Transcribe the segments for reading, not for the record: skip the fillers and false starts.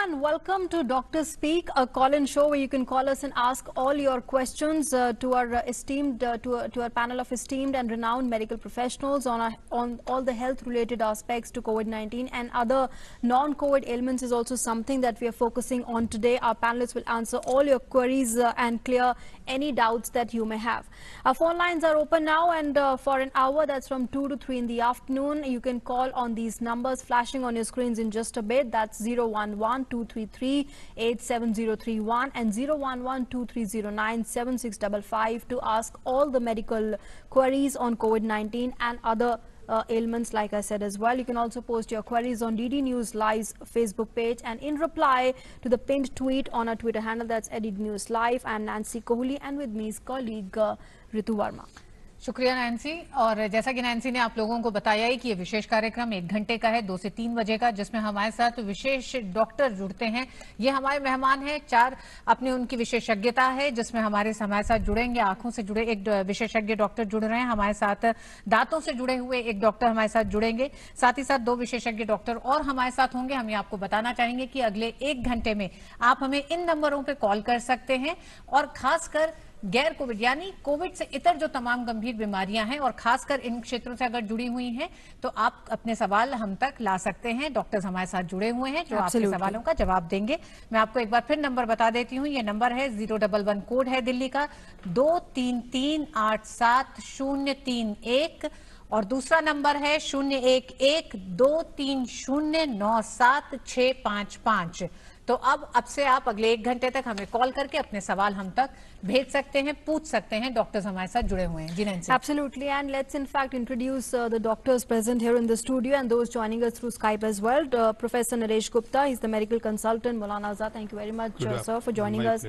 everyone, welcome to Doctor Speak, a call-in show where you can call us and ask all your questions to our to our panel of esteemed and renowned medical professionals on all the health-related aspects to COVID-19 and other non-COVID ailments is also something that we are focusing on today. Our panelists will answer all your queries and clear any doubts that you may have. Our phone lines are open now, and for an hour, that's from 2 to 3 in the afternoon. You can call on these numbers flashing on your screens in just a bit. That's 011-233-87031 and 011-2309-7655 to ask all the medical queries on COVID-19 and other ailments, like I said as well. You can also post your queries on DD News Live's Facebook page, and in reply to the pinned tweet on our Twitter handle, that's DD News Live. I'm Nancy Kohli, and with me is colleague Ritu Verma. शुक्रिया Nancy. और जैसा कि Nancy ने आप लोगों को बताया ही कि ये विशेष कार्यक्रम 1 घंटे का है, 2 से 3 बजे का, जिसमें हमारे साथ विशेष डॉक्टर जुड़ते हैं। ये हमारे मेहमान हैं, 4 अपनी उनकी विशेषज्ञता है, जिसमें हमारे साथ जुड़ेंगे। आंखों से जुड़े एक विशेषज्ञ डॉक्टर जुड़ रहे हैं हमारे साथ, दांतों से जुड़े हुए एक डॉक्टर हमारे साथ जुड़ेंगे, साथ ही साथ 2 विशेषज्ञ डॉक्टर और हमारे साथ होंगे। हम आपको बताना चाहेंगे कि अगले 1 घंटे में आप हमें इन नंबरों पर कॉल कर सकते हैं, और खासकर गैर कोविड यानी कोविड से इतर जो तमाम गंभीर बीमारियां हैं और खासकर इन क्षेत्रों से अगर जुड़ी हुई हैं, तो आप अपने सवाल हम तक ला सकते हैं। डॉक्टर्स हमारे साथ जुड़े हुए हैं जो आपके सवालों का जवाब देंगे। मैं आपको एक बार फिर नंबर बता देती हूं। ये नंबर है 011 कोड है दिल्ली का 2338731, और दूसरा नंबर है 011-230-97655। तो अब से आप अगले 1 घंटे तक हमें कॉल करके अपने सवाल हम तक भेज सकते हैं, पूछ सकते हैं। डॉक्टर्स हमारे साथ जुड़े हुए हैं। जी Nancy. Absolutely, and let's in fact introduce the doctors present here in the studio and those joining us through Skype as well. Professor Naresh Gupta, he's the medical consultant. Maulana Azad, thank you very much, sir, for joining us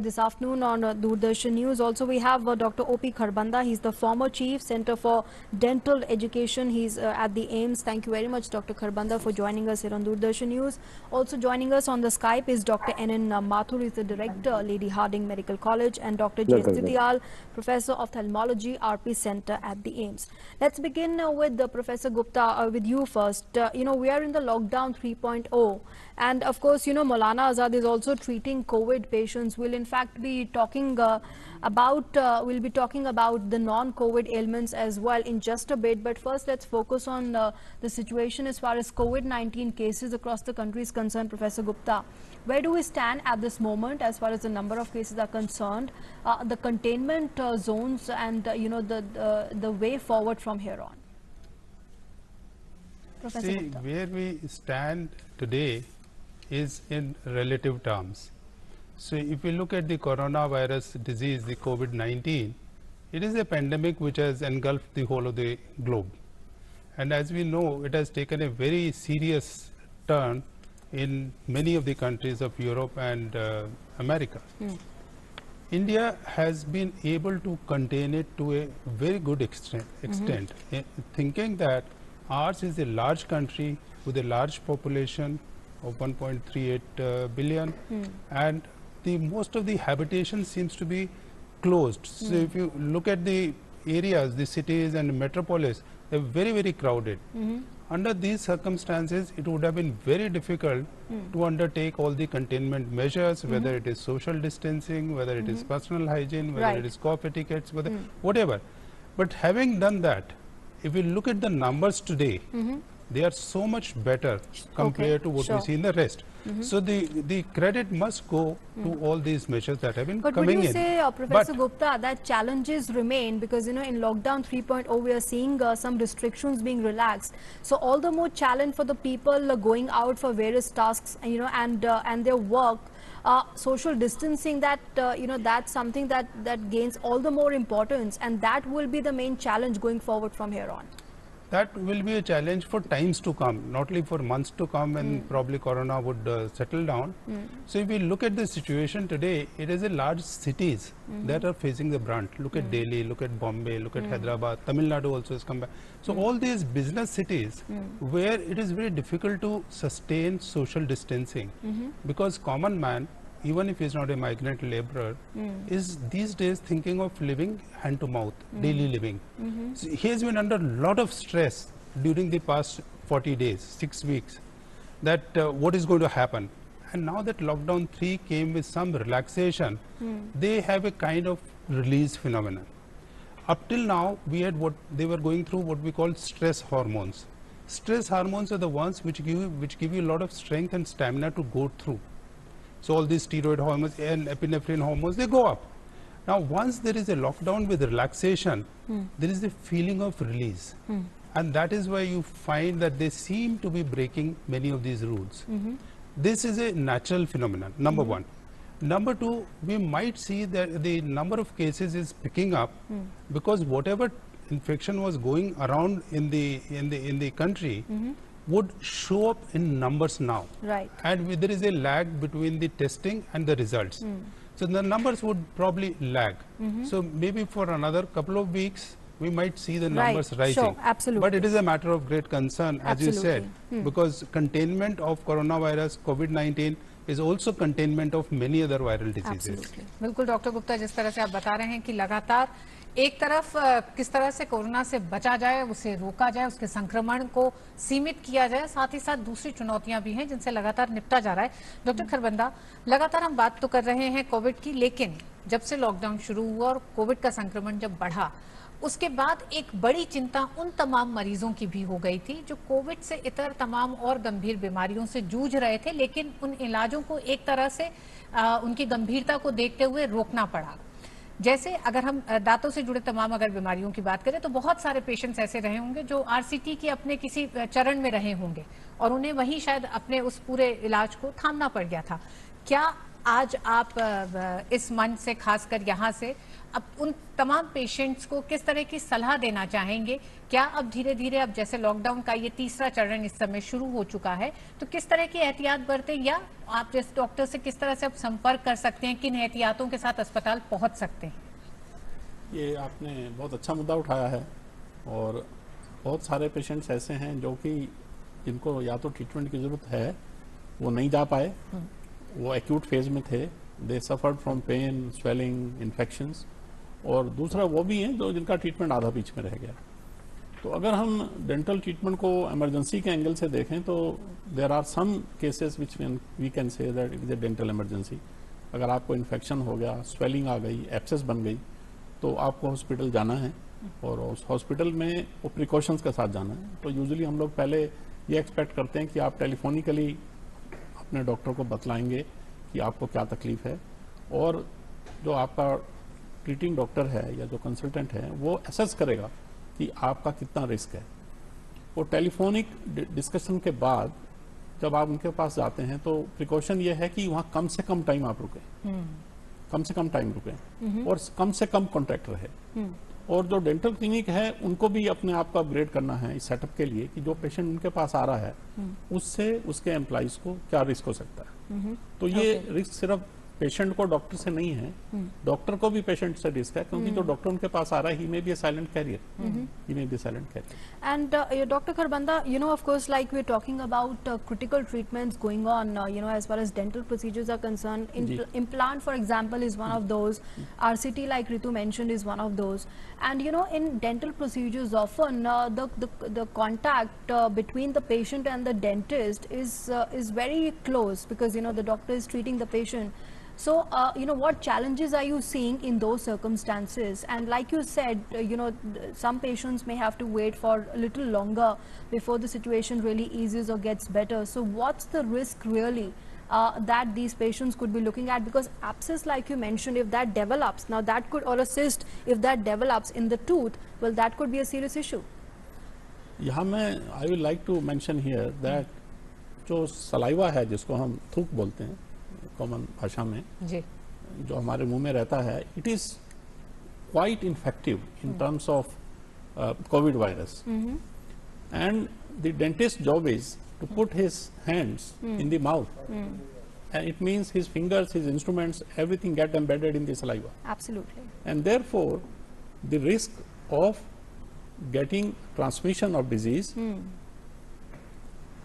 this afternoon on Doordarshan News. Also, we have Dr. O.P. Kharbanda. He's the former Chief Center for Dental Education. He's at the AIMS. Thank you very much, Dr. Kharbanda, for joining us here on Doordarshan News. Also joining us on the Skype is Dr. N.N. Mathur. He's the Director, Lady Harding Medical College, and Dr. J. Stitiyal, Professor of Ophthalmology, RP Center at the AIMS. Let's begin with Professor Gupta, with you first. We are in the lockdown 3.0. And of course, Maulana Azad is also treating COVID patients. We'll in fact be talking about the non-COVID ailments as well in just a bit. But first, let's focus on the situation as far as COVID-19 cases across the country is concerned. Professor Gupta, where do we stand at this moment as far as the number of cases are concerned, the containment zones, and the way forward from here on? Professor Gupta. Where we stand today is in relative terms. So if we look at the coronavirus disease, the COVID-19, it is a pandemic which has engulfed the whole of the globe. And as we know, it has taken a very serious turn in many of the countries of Europe and America. India has been able to contain it to a very good extent, thinking that ours is a large country with a large population of 1.38 billion, and most of the habitation seems to be closed. So if you look at the areas, the cities and metropolis, they're very, very crowded. Under these circumstances, it would have been very difficult to undertake all the containment measures, whether it is social distancing, whether it is personal hygiene, whether it is cough etiquettes, whatever. But having done that, if we look at the numbers today, they are so much better compared to what we see in the rest. So the credit must go to all these measures that have been coming in. But would you say, Professor Gupta, that challenges remain because, in lockdown 3.0, we are seeing some restrictions being relaxed. So all the more challenge for the people going out for various tasks, and their work. Social distancing, that's something that gains all the more importance, and that will be the main challenge going forward from here on. That will be a challenge for times to come, not only for months to come when probably corona would settle down. So if we look at the situation today, it is a large cities that are facing the brunt. Look at Delhi, look at Bombay, look at Hyderabad, Tamil Nadu also has come back. So all these business cities where it is very difficult to sustain social distancing because common man, even if he is not a migrant laborer, is these days thinking of living hand to mouth, daily living. So he has been under a lot of stress during the past 40 days, 6 weeks, that what is going to happen. and now that lockdown 3 came with some relaxation, they have a kind of release phenomenon. Up till now, we had what they were going through what we call stress hormones. Stress hormones are the ones which give you a lot of strength and stamina to go through. So all these steroid hormones and epinephrine hormones, they go up. Now, once there is a lockdown with relaxation, there is a feeling of release. And that is why you find that they seem to be breaking many of these rules. This is a natural phenomenon, number one. Number two, we might see that the number of cases is picking up because whatever infection was going around in the country would show up in numbers now. Right. And there is a lag between the testing and the results. So the numbers would probably lag. So maybe for another couple of weeks, we might see the numbers rising. Sure, absolutely. But it is a matter of great concern, as you said, because containment of coronavirus, COVID-19, is also containment of many other viral diseases. Absolutely. बिल्कुल doctor Gupta, जिस तरह से आप बता रहे हैं कि लगातार एक तरफ किस तरह से कोरोना से बचा जाए, उसे रोका जाए, उसके संक्रमण को सीमित किया जाए, साथ ही साथ दूसरी चुनौतियां भी हैं जिनसे लगातार निपटा जा रहा है। डॉक्टर खरबंदा, लगातार हम बात तो कर रहे हैं कोविड की, लेकिन जब से लॉकडाउन शुरू हुआ और कोविड का संक्रमण जब बढ़ा, उसके बाद एक बड़ी चिंता उन तमाम मरीजों की भी हो गई थी जो कोविड से इतर तमाम और गंभीर बीमारियों से जूझ रहे थे, लेकिन उन इलाजों को एक तरह से उनकी गंभीरता को देखते हुए रोकना पड़ा। जैसे अगर हम दांतों से जुड़े तमाम अगर बीमारियों की बात करें तो बहुत सारे पेशेंट्स ऐसे रहे होंगे जो आरसीटी के अपने किसी चरण में रहे होंगे और उन्हें वहीं शायद अपने उस पूरे इलाज को थामना पड़ गया था। क्या आज आप इस मंच से, खासकर यहाँ से, अब उन तमाम पेशेंट्स को किस तरह की सलाह देना चाहेंगे? क्या अब धीरे धीरे, अब जैसे लॉकडाउन का ये तीसरा चरण इस समय शुरू हो चुका है, तो किस तरह की एहतियात बरतें, या आप जैसे डॉक्टर से किस तरह से आप संपर्क कर सकते हैं, किन एहतियातों के साथ अस्पताल पहुंच सकते हैं? ये आपने बहुत अच्छा मुद्दा उठाया है और बहुत सारे पेशेंट्स ऐसे हैं जो कि जिनको या तो ट्रीटमेंट की जरूरत है, वो नहीं जा पाए, वो एक्यूट फेज में थे, they suffered from pain, swelling, infections, और दूसरा वो भी हैं जो जिनका ट्रीटमेंट आधा बीच में रह गया। तो अगर हम डेंटल ट्रीटमेंट को इमरजेंसी के एंगल से देखें तो there are some cases which we can say that it is a dental emergency. अगर आपको इन्फेक्शन हो गया, स्वेलिंग आ गई, एब्सेस बन गई, तो आपको हॉस्पिटल जाना है और उस हॉस्पिटल में वो प्रिकॉशंस के साथ जाना है। तो यूजुअली हम लोग पहले ये एक्सपेक्ट करते हैं कि आप टेलीफोनिकली अपने डॉक्टर को बतलाएंगे कि आपको क्या तकलीफ है, और जो आपका ट्रीटिंग डॉक्टर है या जो कंसल्टेंट है वो असेस करेगा कि आपका कितना रिस्क है। वो टेलीफोनिक डिस्कशन के बाद जब आप उनके पास जाते हैं तो प्रिकॉशन ये है कि वहाँ कम से कम टाइम आप रुकें, कम से कम टाइम रुकें और कम से कम कॉन्ट्रैक्ट रहे। और जो डेंटल क्लिनिक है उनको भी अपने आप को अपग्रेड करना है इस सेटअप के लिए कि जो पेशेंट उनके पास आ रहा है उससे उसके एम्प्लॉइज को क्या रिस्क हो सकता है। तो ये रिस्क सिर्फ पेशेंट को डॉक्टर से नहीं है, डॉक्टर को भी पेशेंट से रिस्क है, क्योंकि जो डॉक्टर उनके पास आ रहा है, he may be a silent carrier. He may be a silent carrier. And Dr. Kharbanda, you know, of course, like we're talking about critical treatments going on, you know, as far as dental procedures are concerned. Implant, for example, is one of those. RCT, like Ritu mentioned, is one of those. And you know, in dental procedures, often the contact between the patient and the dentist is very close, because you know the doctor is treating the patient. So, you know, what challenges are you seeing in those circumstances? And like you said, you know, some patients may have to wait for a little longer before the situation really eases or gets better. So what's the risk really that these patients could be looking at? Because abscess, like you mentioned, if that develops, now that could, or a cyst, if that develops in the tooth, well, that could be a serious issue. यहाँ मैं I will like to mention here that जो saliva है, जिसको हम थूक बोलते हैं common भाषा में, जी, जो हमारे मुंह में रहता है, it is quite infective in terms of covid virus, and the dentist job is to put his hands in the mouth, and it means his fingers, his instruments, everything get embedded in the saliva. Absolutely. And therefore the risk of getting transmission of disease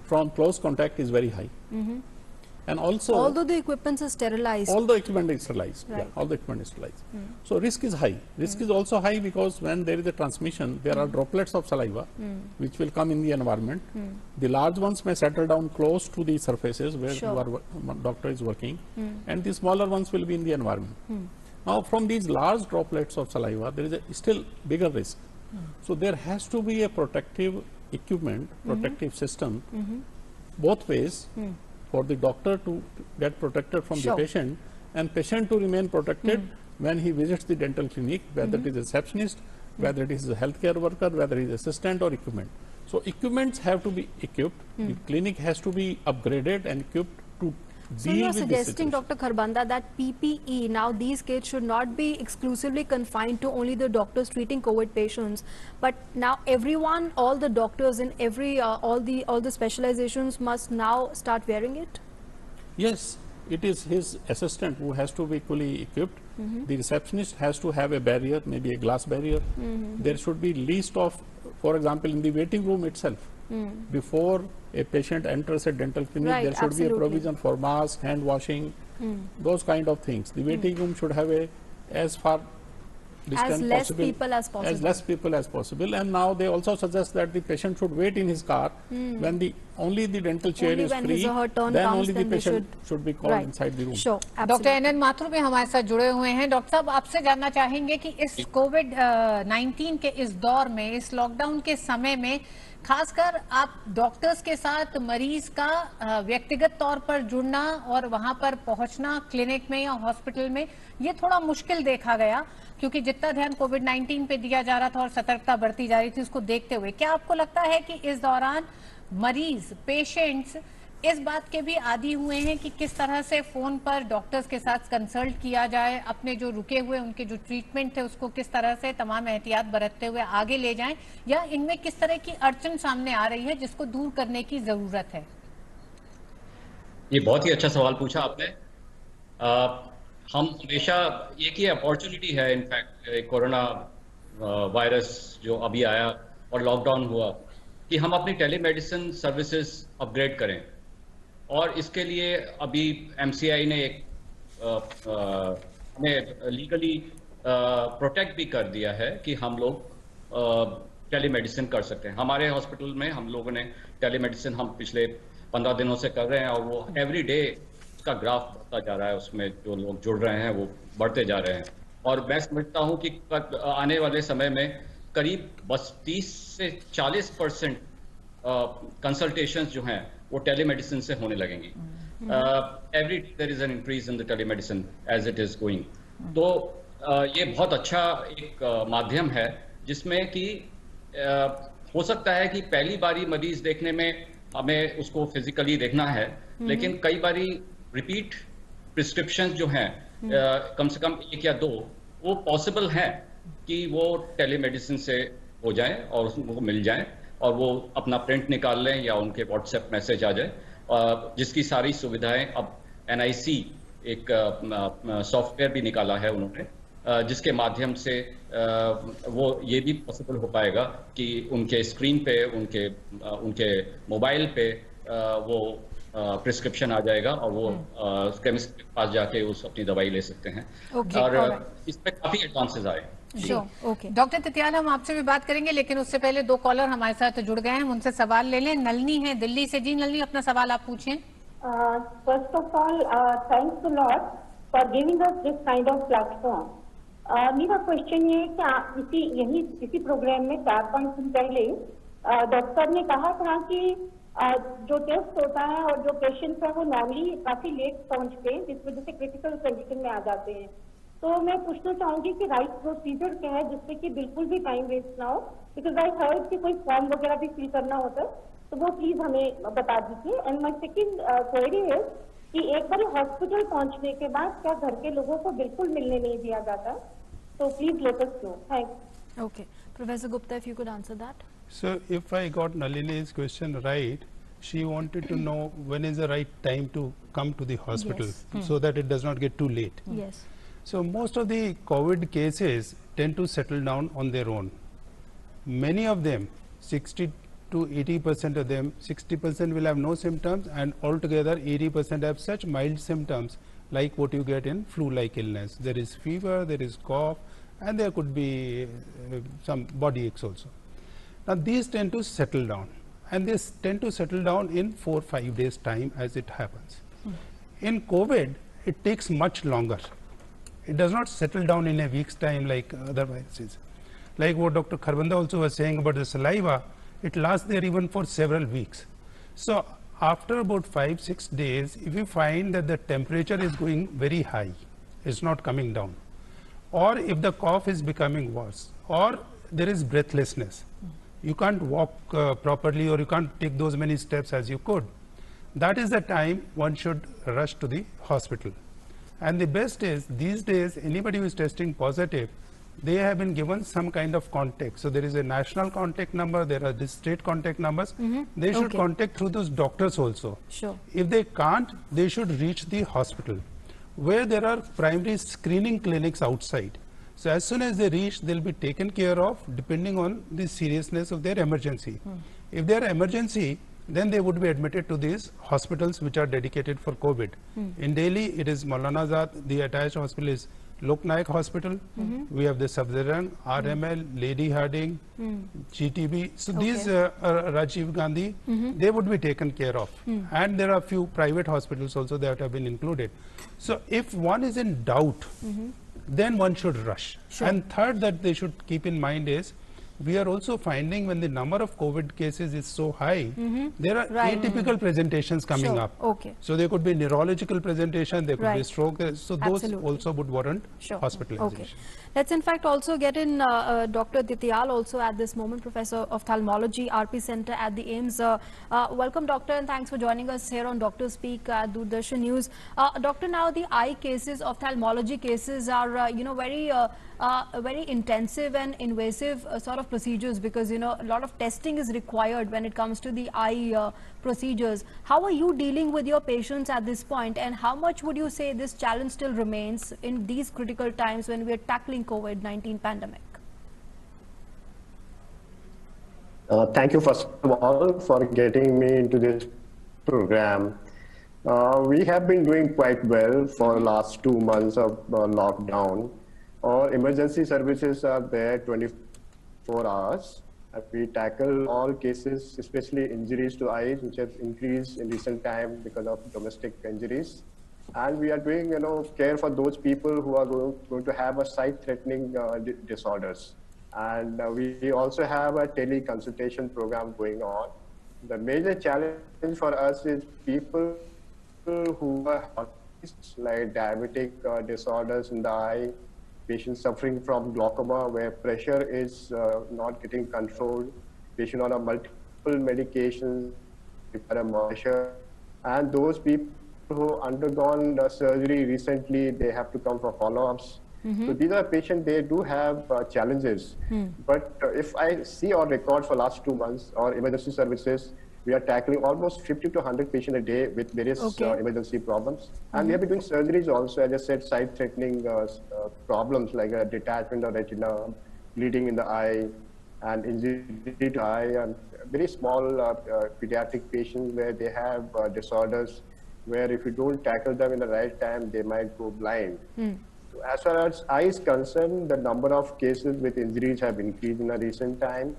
from close contact is very high. And also, although the equipment is sterilized. all the equipment is sterilized. Right. Yeah, all the equipment is sterilized. So risk is high. Risk is also high because when there is a transmission, there are droplets of saliva which will come in the environment. The large ones may settle down close to the surfaces where Sure. doctor is working, and the smaller ones will be in the environment. Now, from these large droplets of saliva, there is a still bigger risk. So there has to be a protective equipment, protective system, both ways, for the doctor to get protected from Sure. the patient and patient to remain protected when he visits the dental clinic, whether it is a receptionist, whether it is a healthcare worker, whether it is assistant or equipment. So equipments have to be equipped. The clinic has to be upgraded and equipped to So deal you are with this suggesting, situation. Dr. Kharbanda, that PPE, now these kits should not be exclusively confined to only the doctors treating COVID patients, but now everyone, all the doctors in every, all the specializations must now start wearing it? Yes, it is his assistant who has to be fully equipped. The receptionist has to have a barrier, maybe a glass barrier. There should be least of, for example, in the waiting room itself, before a patient enters a dental clinic, Right, there should be a absolutely. provision for mask, hand washing, those kind of things. The waiting room should have a as far distance less possible, people as possible. as less people as possible. And now they also suggest that the patient should wait in his car when the only the dental chair Only is when free. his or her turn Then comes, only the then they patient should be called Right. inside the room. Sure, doctor absolutely. NN Mathur भी हमारे साथ जुड़े हुए हैं। Doctor साहब, आपसे जानना चाहेंगे कि इस कोविड 19 के इस दौर में, इस लॉकडाउन के समय में, खासकर आप डॉक्टर्स के साथ मरीज का व्यक्तिगत तौर पर जुड़ना और वहां पर पहुंचना क्लिनिक में या हॉस्पिटल में, ये थोड़ा मुश्किल देखा गया, क्योंकि जितना ध्यान कोविड 19 पे दिया जा रहा था और सतर्कता बढ़ती जा रही थी, उसको देखते हुए क्या आपको लगता है कि इस दौरान मरीज, पेशेंट्स इस बात के भी आदी हुए हैं कि किस तरह से फोन पर डॉक्टर्स के साथ कंसल्ट किया जाए, अपने जो रुके हुए उनके जो ट्रीटमेंट थे उसको किस तरह से तमाम एहतियात बरतते हुए आगे ले जाएं, या इनमें किस तरह की अड़चन सामने आ रही है जिसको दूर करने की जरूरत है? ये बहुत ही अच्छा सवाल पूछा आपने। हम हमेशा एक ही अपॉर्चुनिटी है, इनफैक्ट कोरोना वायरस जो अभी आया और लॉकडाउन हुआ, कि हम अपनी टेलीमेडिसिन सर्विसेज अपग्रेड करें। और इसके लिए अभी MCI ने एक हमें लीगली प्रोटेक्ट भी कर दिया है कि हम लोग टेलीमेडिसिन कर सकते हैं। हमारे हॉस्पिटल में हम लोगों ने टेलीमेडिसिन हम पिछले 15 दिनों से कर रहे हैं, और वो एवरी डे उसका ग्राफ बढ़ता जा रहा है, उसमें जो लोग जुड़ रहे हैं वो बढ़ते जा रहे हैं। और मैं समझता हूँ कि आने वाले समय में करीब बस 30 से 40% कंसल्टेशंस जो हैं वो टेलीमेडिसिन से होने लगेंगी। Every day there is an increase in the telemedicine as it is going. तो ये बहुत अच्छा एक माध्यम है जिसमें कि हो सकता है कि पहली बारी मरीज देखने में हमें उसको फिजिकली देखना है, लेकिन कई बारी रिपीट प्रिस्क्रिप्शन जो हैं कम से कम 1 या 2 वो पॉसिबल है कि वो टेलीमेडिसिन से हो जाए और उसको मिल जाए, और वो अपना प्रिंट निकाल लें या उनके व्हाट्सएप मैसेज आ जाए, जिसकी सारी सुविधाएं अब NIC एक सॉफ्टवेयर भी निकाला है उन्होंने, जिसके माध्यम से वो ये भी पॉसिबल हो पाएगा कि उनके स्क्रीन पे, उनके मोबाइल पे वो प्रिस्क्रिप्शन आ जाएगा और वो केमिस्ट के पास जाके उस अपनी दवाई ले सकते हैं। Okay, और alright. इसमें काफी एडवांसेस आए। ओके डॉक्टर तितियाल, हम आपसे भी बात करेंगे, लेकिन उससे पहले 2 कॉलर हमारे साथ जुड़ गए हैं, हम उनसे सवाल ले लें। नलनी है दिल्ली से। जी नलनी, अपना सवाल आप पूछें। First of all, thanks a lot for giving us this kind of platform. मेरा क्वेश्चन ये है कि इसी प्रोग्राम में 4-5 दिन पहले डॉक्टर ने कहा था कि जो टेस्ट होता है और जो पेशेंट्स है वो नॉर्मली काफी लेट पहुंचते हैं, जिस वजह से क्रिटिकल कंडीशन में आ जाते हैं। तो मैं पूछना चाहूंगी कि राइट प्रोसीजर क्या है जिससे कि बिल्कुल भी टाइम वेस्ट ना हो, बिकॉज आई हर्ड कि कोई फॉर्म वगैरह भी फिल करना होता है, तो वो प्लीज हमें बता दीजिए। एंड माय सेकंड क्वेरी है कि एक बार हॉस्पिटल पहुंचने के बाद क्या घर के लोगों को बिल्कुल मिलने नहीं दिया जाता? तो please let us know. Thanks. Okay. Professor Gupta, if you could answer that. So if I got Nalini's question right, she wanted to know when is the right time to come to the hospital Yes. so that it does not get too late. Yes. So most of the COVID cases tend to settle down on their own. Many of them, 60 to 80% of them, 60% will have no symptoms, and altogether 80% have such mild symptoms like what you get in flu-like illness. There is fever, there is cough, and there could be some body aches also. Now these tend to settle down, and they tend to settle down in 4 or 5 days time as it happens. In COVID, it takes much longer. It does not settle down in a week's time like other viruses. Like what Dr. Kharbanda also was saying about the saliva, it lasts there even for several weeks. So after about 5-6 days, if you find that the temperature is going very high, it's not coming down, or if the cough is becoming worse, or there is breathlessness, you can't walk properly, or you can't take those many steps as you could, that is the time one should rush to the hospital. And the best is, these days, anybody who is testing positive, they have been given some kind of contact. So there is a national contact number, there are the state contact numbers. They should contact through those doctors also. Sure. If they can't, they should reach the hospital, where there are primary screening clinics outside. So as soon as they reach, they'll be taken care of depending on the seriousness of their emergency. If they are emergency, then they would be admitted to these hospitals which are dedicated for COVID. In Delhi, it is Maulana Azad. The attached hospital is Lok Nayak Hospital. We have the Safdarjung, RML, Lady Harding, GTB. So these Rajiv Gandhi, they would be taken care of. And there are a few private hospitals also that have been included. So if one is in doubt, then one should rush. Sure. And third that they should keep in mind is, we are also finding when the number of COVID cases is so high, there are atypical presentations coming up. Okay. So there could be neurological presentation, there could be stroke. So those Absolutely. also would warrant hospitalization. Okay. Let's in fact also get in Dr. Dityal also at this moment, Professor of Ophthalmology, RP Center at the AIIMS. Welcome, Doctor, and thanks for joining us here on Doctor Speak at Doordarshan News. Doctor, now the eye cases, ophthalmology cases are, very intensive and invasive sort of procedures, because, a lot of testing is required when it comes to the eye procedures. How are you dealing with your patients at this point, and how much would you say this challenge still remains in these critical times when we are tackling COVID-19 pandemic? Thank you first of all for getting me into this program. We have been doing quite well for the last 2 months of lockdown. Our emergency services are there 24 hours. We tackle all cases, especially injuries to eyes, which have increased in recent time because of domestic injuries. And we are doing, care for those people who are going to have a sight-threatening disorders. And we also have a tele-consultation program going on. The major challenge for us is people who are like diabetic disorders in the eye, patients suffering from glaucoma where pressure is not getting controlled, patient on a multiple medications, pressure, and those people who undergone surgery recently, they have to come for follow-ups. So these are patients, they do have challenges. But if I see our record for last 2 months, our emergency services, we are tackling almost 50 to 100 patients a day with various emergency problems. And we have been doing surgeries also, as I said, sight-threatening problems like a detachment of retina, bleeding in the eye, and injury to eye, and very small pediatric patients where they have disorders where if you don't tackle them in the right time, they might go blind. So as far as eye is concerned, the number of cases with injuries have increased in a recent time.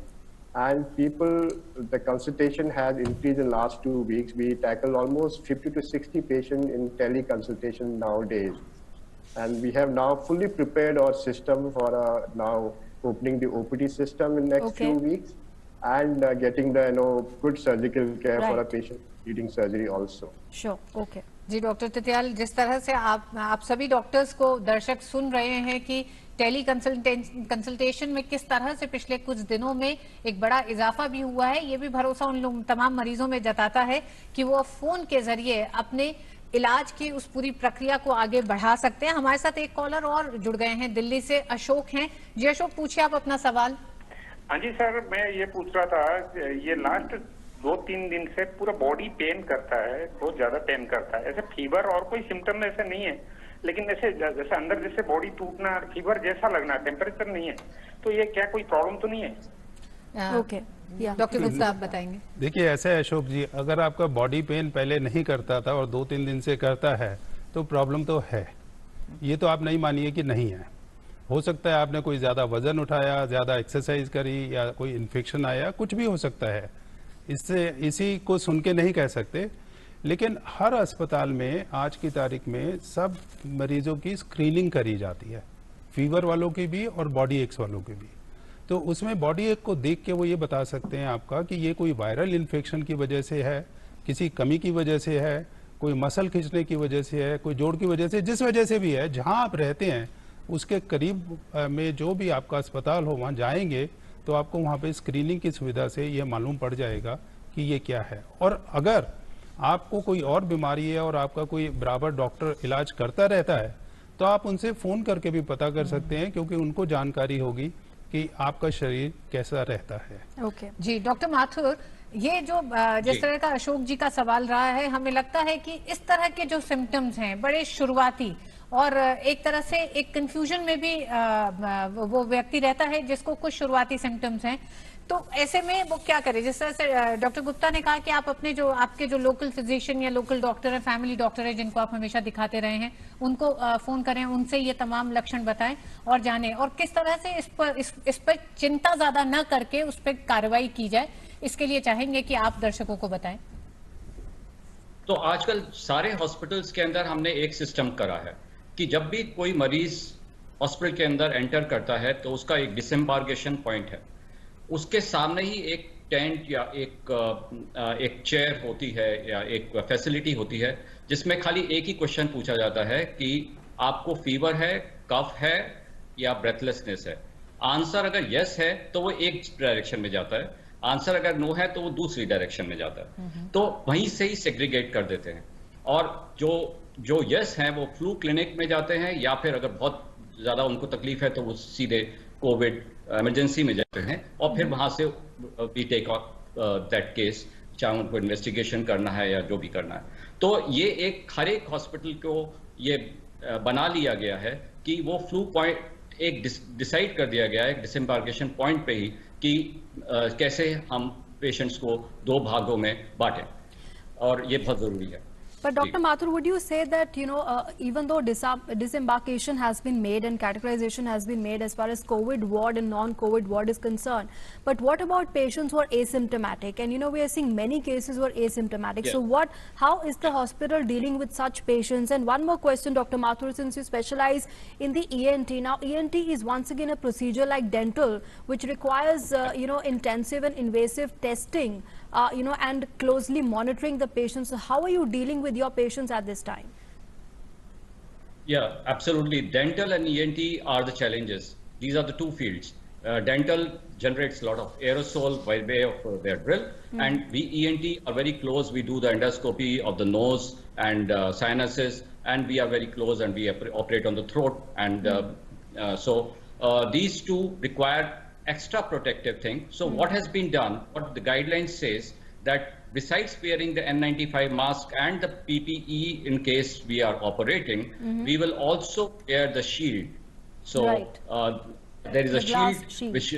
And the consultation has increased in the last 2 weeks. We tackle almost 50 to 60 patients in teleconsultation nowadays. And we have now fully prepared our system for now opening the OPD system in the next few weeks, and getting the good surgical care for a patient needing surgery also. Sure. Okay. Ji doctor तित्याल, जिस तरह से आप सभी doctors को दर्शक सुन रहे हैं कि टेली कंसल्टेशन में किस तरह से पिछले कुछ दिनों में एक बड़ा इजाफा भी हुआ है, ये भी भरोसा उन लोग तमाम मरीजों में जताता है कि वो फोन के जरिए अपने इलाज की उस पूरी प्रक्रिया को आगे बढ़ा सकते हैं। हमारे साथ एक कॉलर और जुड़ गए हैं, दिल्ली से अशोक हैं। जी अशोक, पूछिए आप अपना सवाल। हाँ जी सर, मैं ये पूछ रहा था, ये लास्ट 2-3 दिन से पूरा बॉडी पेन करता है, बहुत ज्यादा पेन करता है। ऐसे फीवर और कोई सिम्टम ऐसे नहीं है, लेकिन जैसे अंदर जैसे बॉडी टूटना, फीवर जैसा लगना, टेम्परेचर नहीं है, तो ये क्या कोई प्रॉब्लम तो नहीं है? ओके, डॉक्टर गुप्ता आप बताएंगे। देखिए ऐसे है अशोक जी, अगर आपका बॉडी पेन पहले नहीं करता था और 2-3 दिन से करता है तो प्रॉब्लम तो है, ये तो आप नहीं मानिए कि नहीं है। हो सकता है आपने कोई ज्यादा वजन उठाया, ज्यादा एक्सरसाइज करी, या कोई इन्फेक्शन आया, कुछ भी हो सकता है। इससे इसी को सुन के नहीं कह सकते, लेकिन हर अस्पताल में आज की तारीख में सब मरीजों की स्क्रीनिंग करी जाती है, फीवर वालों की भी और बॉडी एक्स वालों की भी। तो उसमें बॉडी एक को देख के वो ये बता सकते हैं आपका कि ये कोई वायरल इन्फेक्शन की वजह से है, किसी कमी की वजह से है, कोई मसल खींचने की वजह से है, कोई जोड़ की वजह से, जिस वजह से भी है, जहां आप रहते हैं उसके करीब में जो भी आपका अस्पताल हो वहां जाएंगे तो आपको वहां पे स्क्रीनिंग की सुविधा से ये मालूम पड़ जाएगा कि ये क्या है। और अगर आपको कोई और बीमारी है और आपका कोई बराबर डॉक्टर इलाज करता रहता है तो आप उनसे फोन करके भी पता कर सकते हैं, क्योंकि उनको जानकारी होगी कि आपका शरीर कैसा रहता है। ओके जी, डॉक्टर माथुर, ये जो जिस तरह का अशोक जी का सवाल रहा है, हमें लगता है कि इस तरह के जो सिम्टम्स हैं बड़े शुरुआती और एक तरह से एक कंफ्यूजन में भी वो व्यक्ति रहता है जिसको कुछ शुरुआती सिम्टम्स हैं, तो ऐसे में वो क्या करे? जिस तरह से डॉक्टर गुप्ता ने कहा कि आप अपने जो आपके जो लोकल फिजिशियन या लोकल डॉक्टर है, फैमिली डॉक्टर है, जिनको आप हमेशा दिखाते रहे हैं, उनको फोन करें, उनसे ये तमाम लक्षण बताएं और जानें, और किस तरह से इस पर चिंता ज्यादा न करके उस पर कार्रवाई की जाए, इसके लिए चाहेंगे कि आप दर्शकों को बताएं। तो आजकल सारे हॉस्पिटल्स के अंदर हमने एक सिस्टम करा है कि जब भी कोई मरीज हॉस्पिटल के अंदर एंटर करता है तो उसका एक डिसएम्बार्गेशन पॉइंट है, उसके सामने ही एक टेंट या एक चेयर होती है या एक फैसिलिटी होती है जिसमें खाली एक ही क्वेश्चन पूछा जाता है कि आपको फीवर है, कफ है या ब्रेथलेसनेस है। आंसर अगर यस है तो वो एक डायरेक्शन में जाता है, आंसर अगर नो है तो वो दूसरी डायरेक्शन में जाता है। तो वहीं से ही सेग्रीगेट कर देते हैं, और जो यस हैं वो फ्लू क्लिनिक में जाते हैं, या फिर अगर बहुत ज्यादा उनको तकलीफ है तो वो सीधे कोविड इमरजेंसी में जाते हैं, और फिर वहां से वी टेक दैट केस, चाहे उनको इन्वेस्टिगेशन करना है या जो भी करना है। तो ये हर एक हॉस्पिटल को ये बना लिया गया है कि वो फ्लू पॉइंट एक डिसाइड कर दिया गया है, डिसएम्बार्गेशन पॉइंट पे ही, कि कैसे हम पेशेंट्स को 2 भागों में बांटें, और ये बहुत जरूरी है। But Dr. Mathur, would you say that, even though disembarkation has been made and categorization has been made as far as COVID ward and non-COVID ward is concerned, but what about patients who are asymptomatic? And, we are seeing many cases who are asymptomatic. Yeah. So how is the hospital dealing with such patients? And one more question, Dr. Mathur, since you specialize in the ENT. Now, ENT is once again a procedure like dental, which requires, intensive and invasive testing. And closely monitoring the patients. So how are you dealing with your patients at this time? Yeah, absolutely. Dental and ENT are the challenges. These are the two fields. Dental generates a lot of aerosol by way of their drill, and we ENT are very close. We do the endoscopy of the nose and sinuses, and we are very close, and we operate on the throat. And so these two require extra protective thing. So what has been done, what the guidelines says, that besides wearing the N95 mask and the PPE in case we are operating, we will also wear the shield. So there is a shield which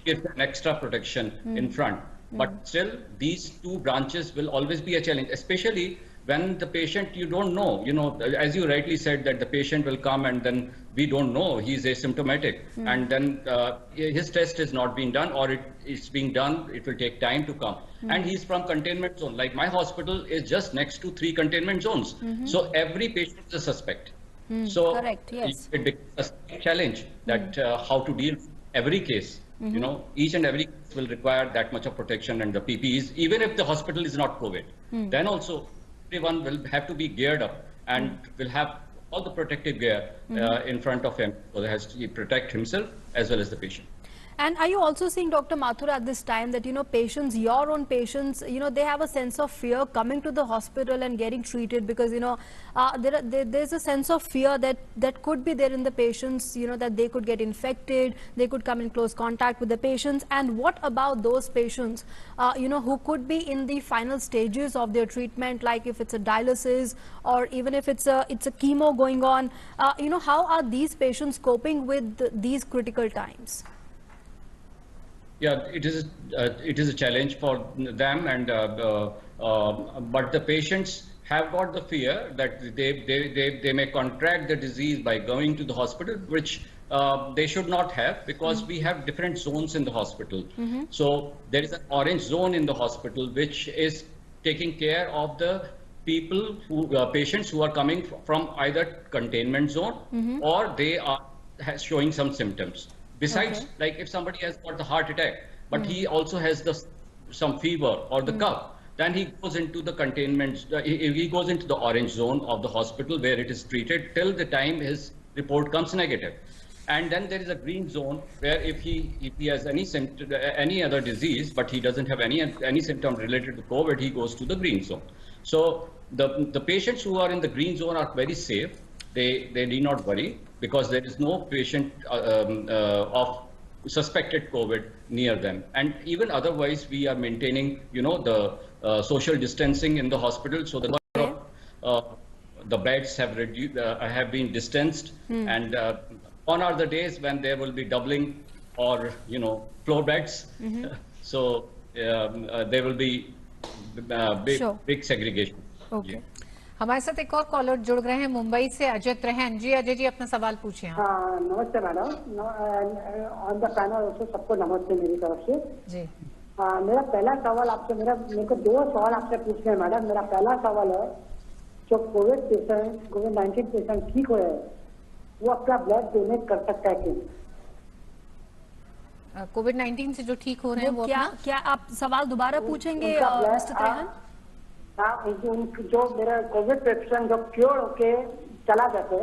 gives an extra protection in front. But still, these two branches will always be a challenge, especially when the patient, you don't know, as you rightly said, that the patient will come and then we don't know he's asymptomatic, and then his test is not being done, or it's being done, it will take time to come, and he's from containment zone. Like my hospital is just next to 3 containment zones, so every patient is a suspect. So correct, yes. It becomes a challenge that how to deal with every case. Each and every case will require that much of protection and the PPEs, even if the hospital is not COVID. Then also everyone will have to be geared up and will have all the protective gear in front of him, so that has to protect himself as well as the patient. And are you also seeing, Dr. Mathur, at this time that, patients, your own patients, they have a sense of fear coming to the hospital and getting treated because, there's a sense of fear that could be there in the patients, that they could get infected, they could come in close contact with the patients. And what about those patients, who could be in the final stages of their treatment, like if it's a dialysis or even if it's a chemo going on, how are these patients coping with these critical times? Yeah, it is a challenge for them, and but the patients have got the fear that they may contract the disease by going to the hospital, which they should not have, because we have different zones in the hospital. So there is an orange zone in the hospital which is taking care of the people patients who are coming from either containment zone or they are showing some symptoms. Besides, like if somebody has got the heart attack, but he also has some fever or the cough, then he goes into the containment, he goes into the orange zone of the hospital where it is treated till the time his report comes negative. And then there is a green zone where if he has any symptom, any other disease, but he doesn't have any symptom related to COVID, he goes to the green zone. So the patients who are in the green zone are very safe. They need not worry, because there is no patient of suspected COVID near them. And even otherwise, we are maintaining, the social distancing in the hospital. So the number of the beds have been distanced, and gone are the days when there will be doubling or floor beds. So there will be big segregation. Okay. Yeah. हमारे साथ एक और collar जुड़ गए हैं मुंबई से, अजय त्रहन जी। अजय जी, अपना सवाल पूछिए। हाँ, नमस्ते madam, on the panel also सबको नमस्ते मेरी तरफ से जी। मेरा पहला सवाल आपसे, मेरे को 2 सवाल आपसे पूछने हैं मैडम। मेरा पहला सवाल है, जो कोविड-19 पेशेंट ठीक हुए हैं, वो अपना ब्लड डोनेट कर सकता है कि कोविड-19 से जो ठीक हो रहे हैं वो क्या आप सवाल दोबारा पूछेंगे मिस्टर त्रहन? जो मेरा कोविड पेशेंट जो क्योर होके चला जाते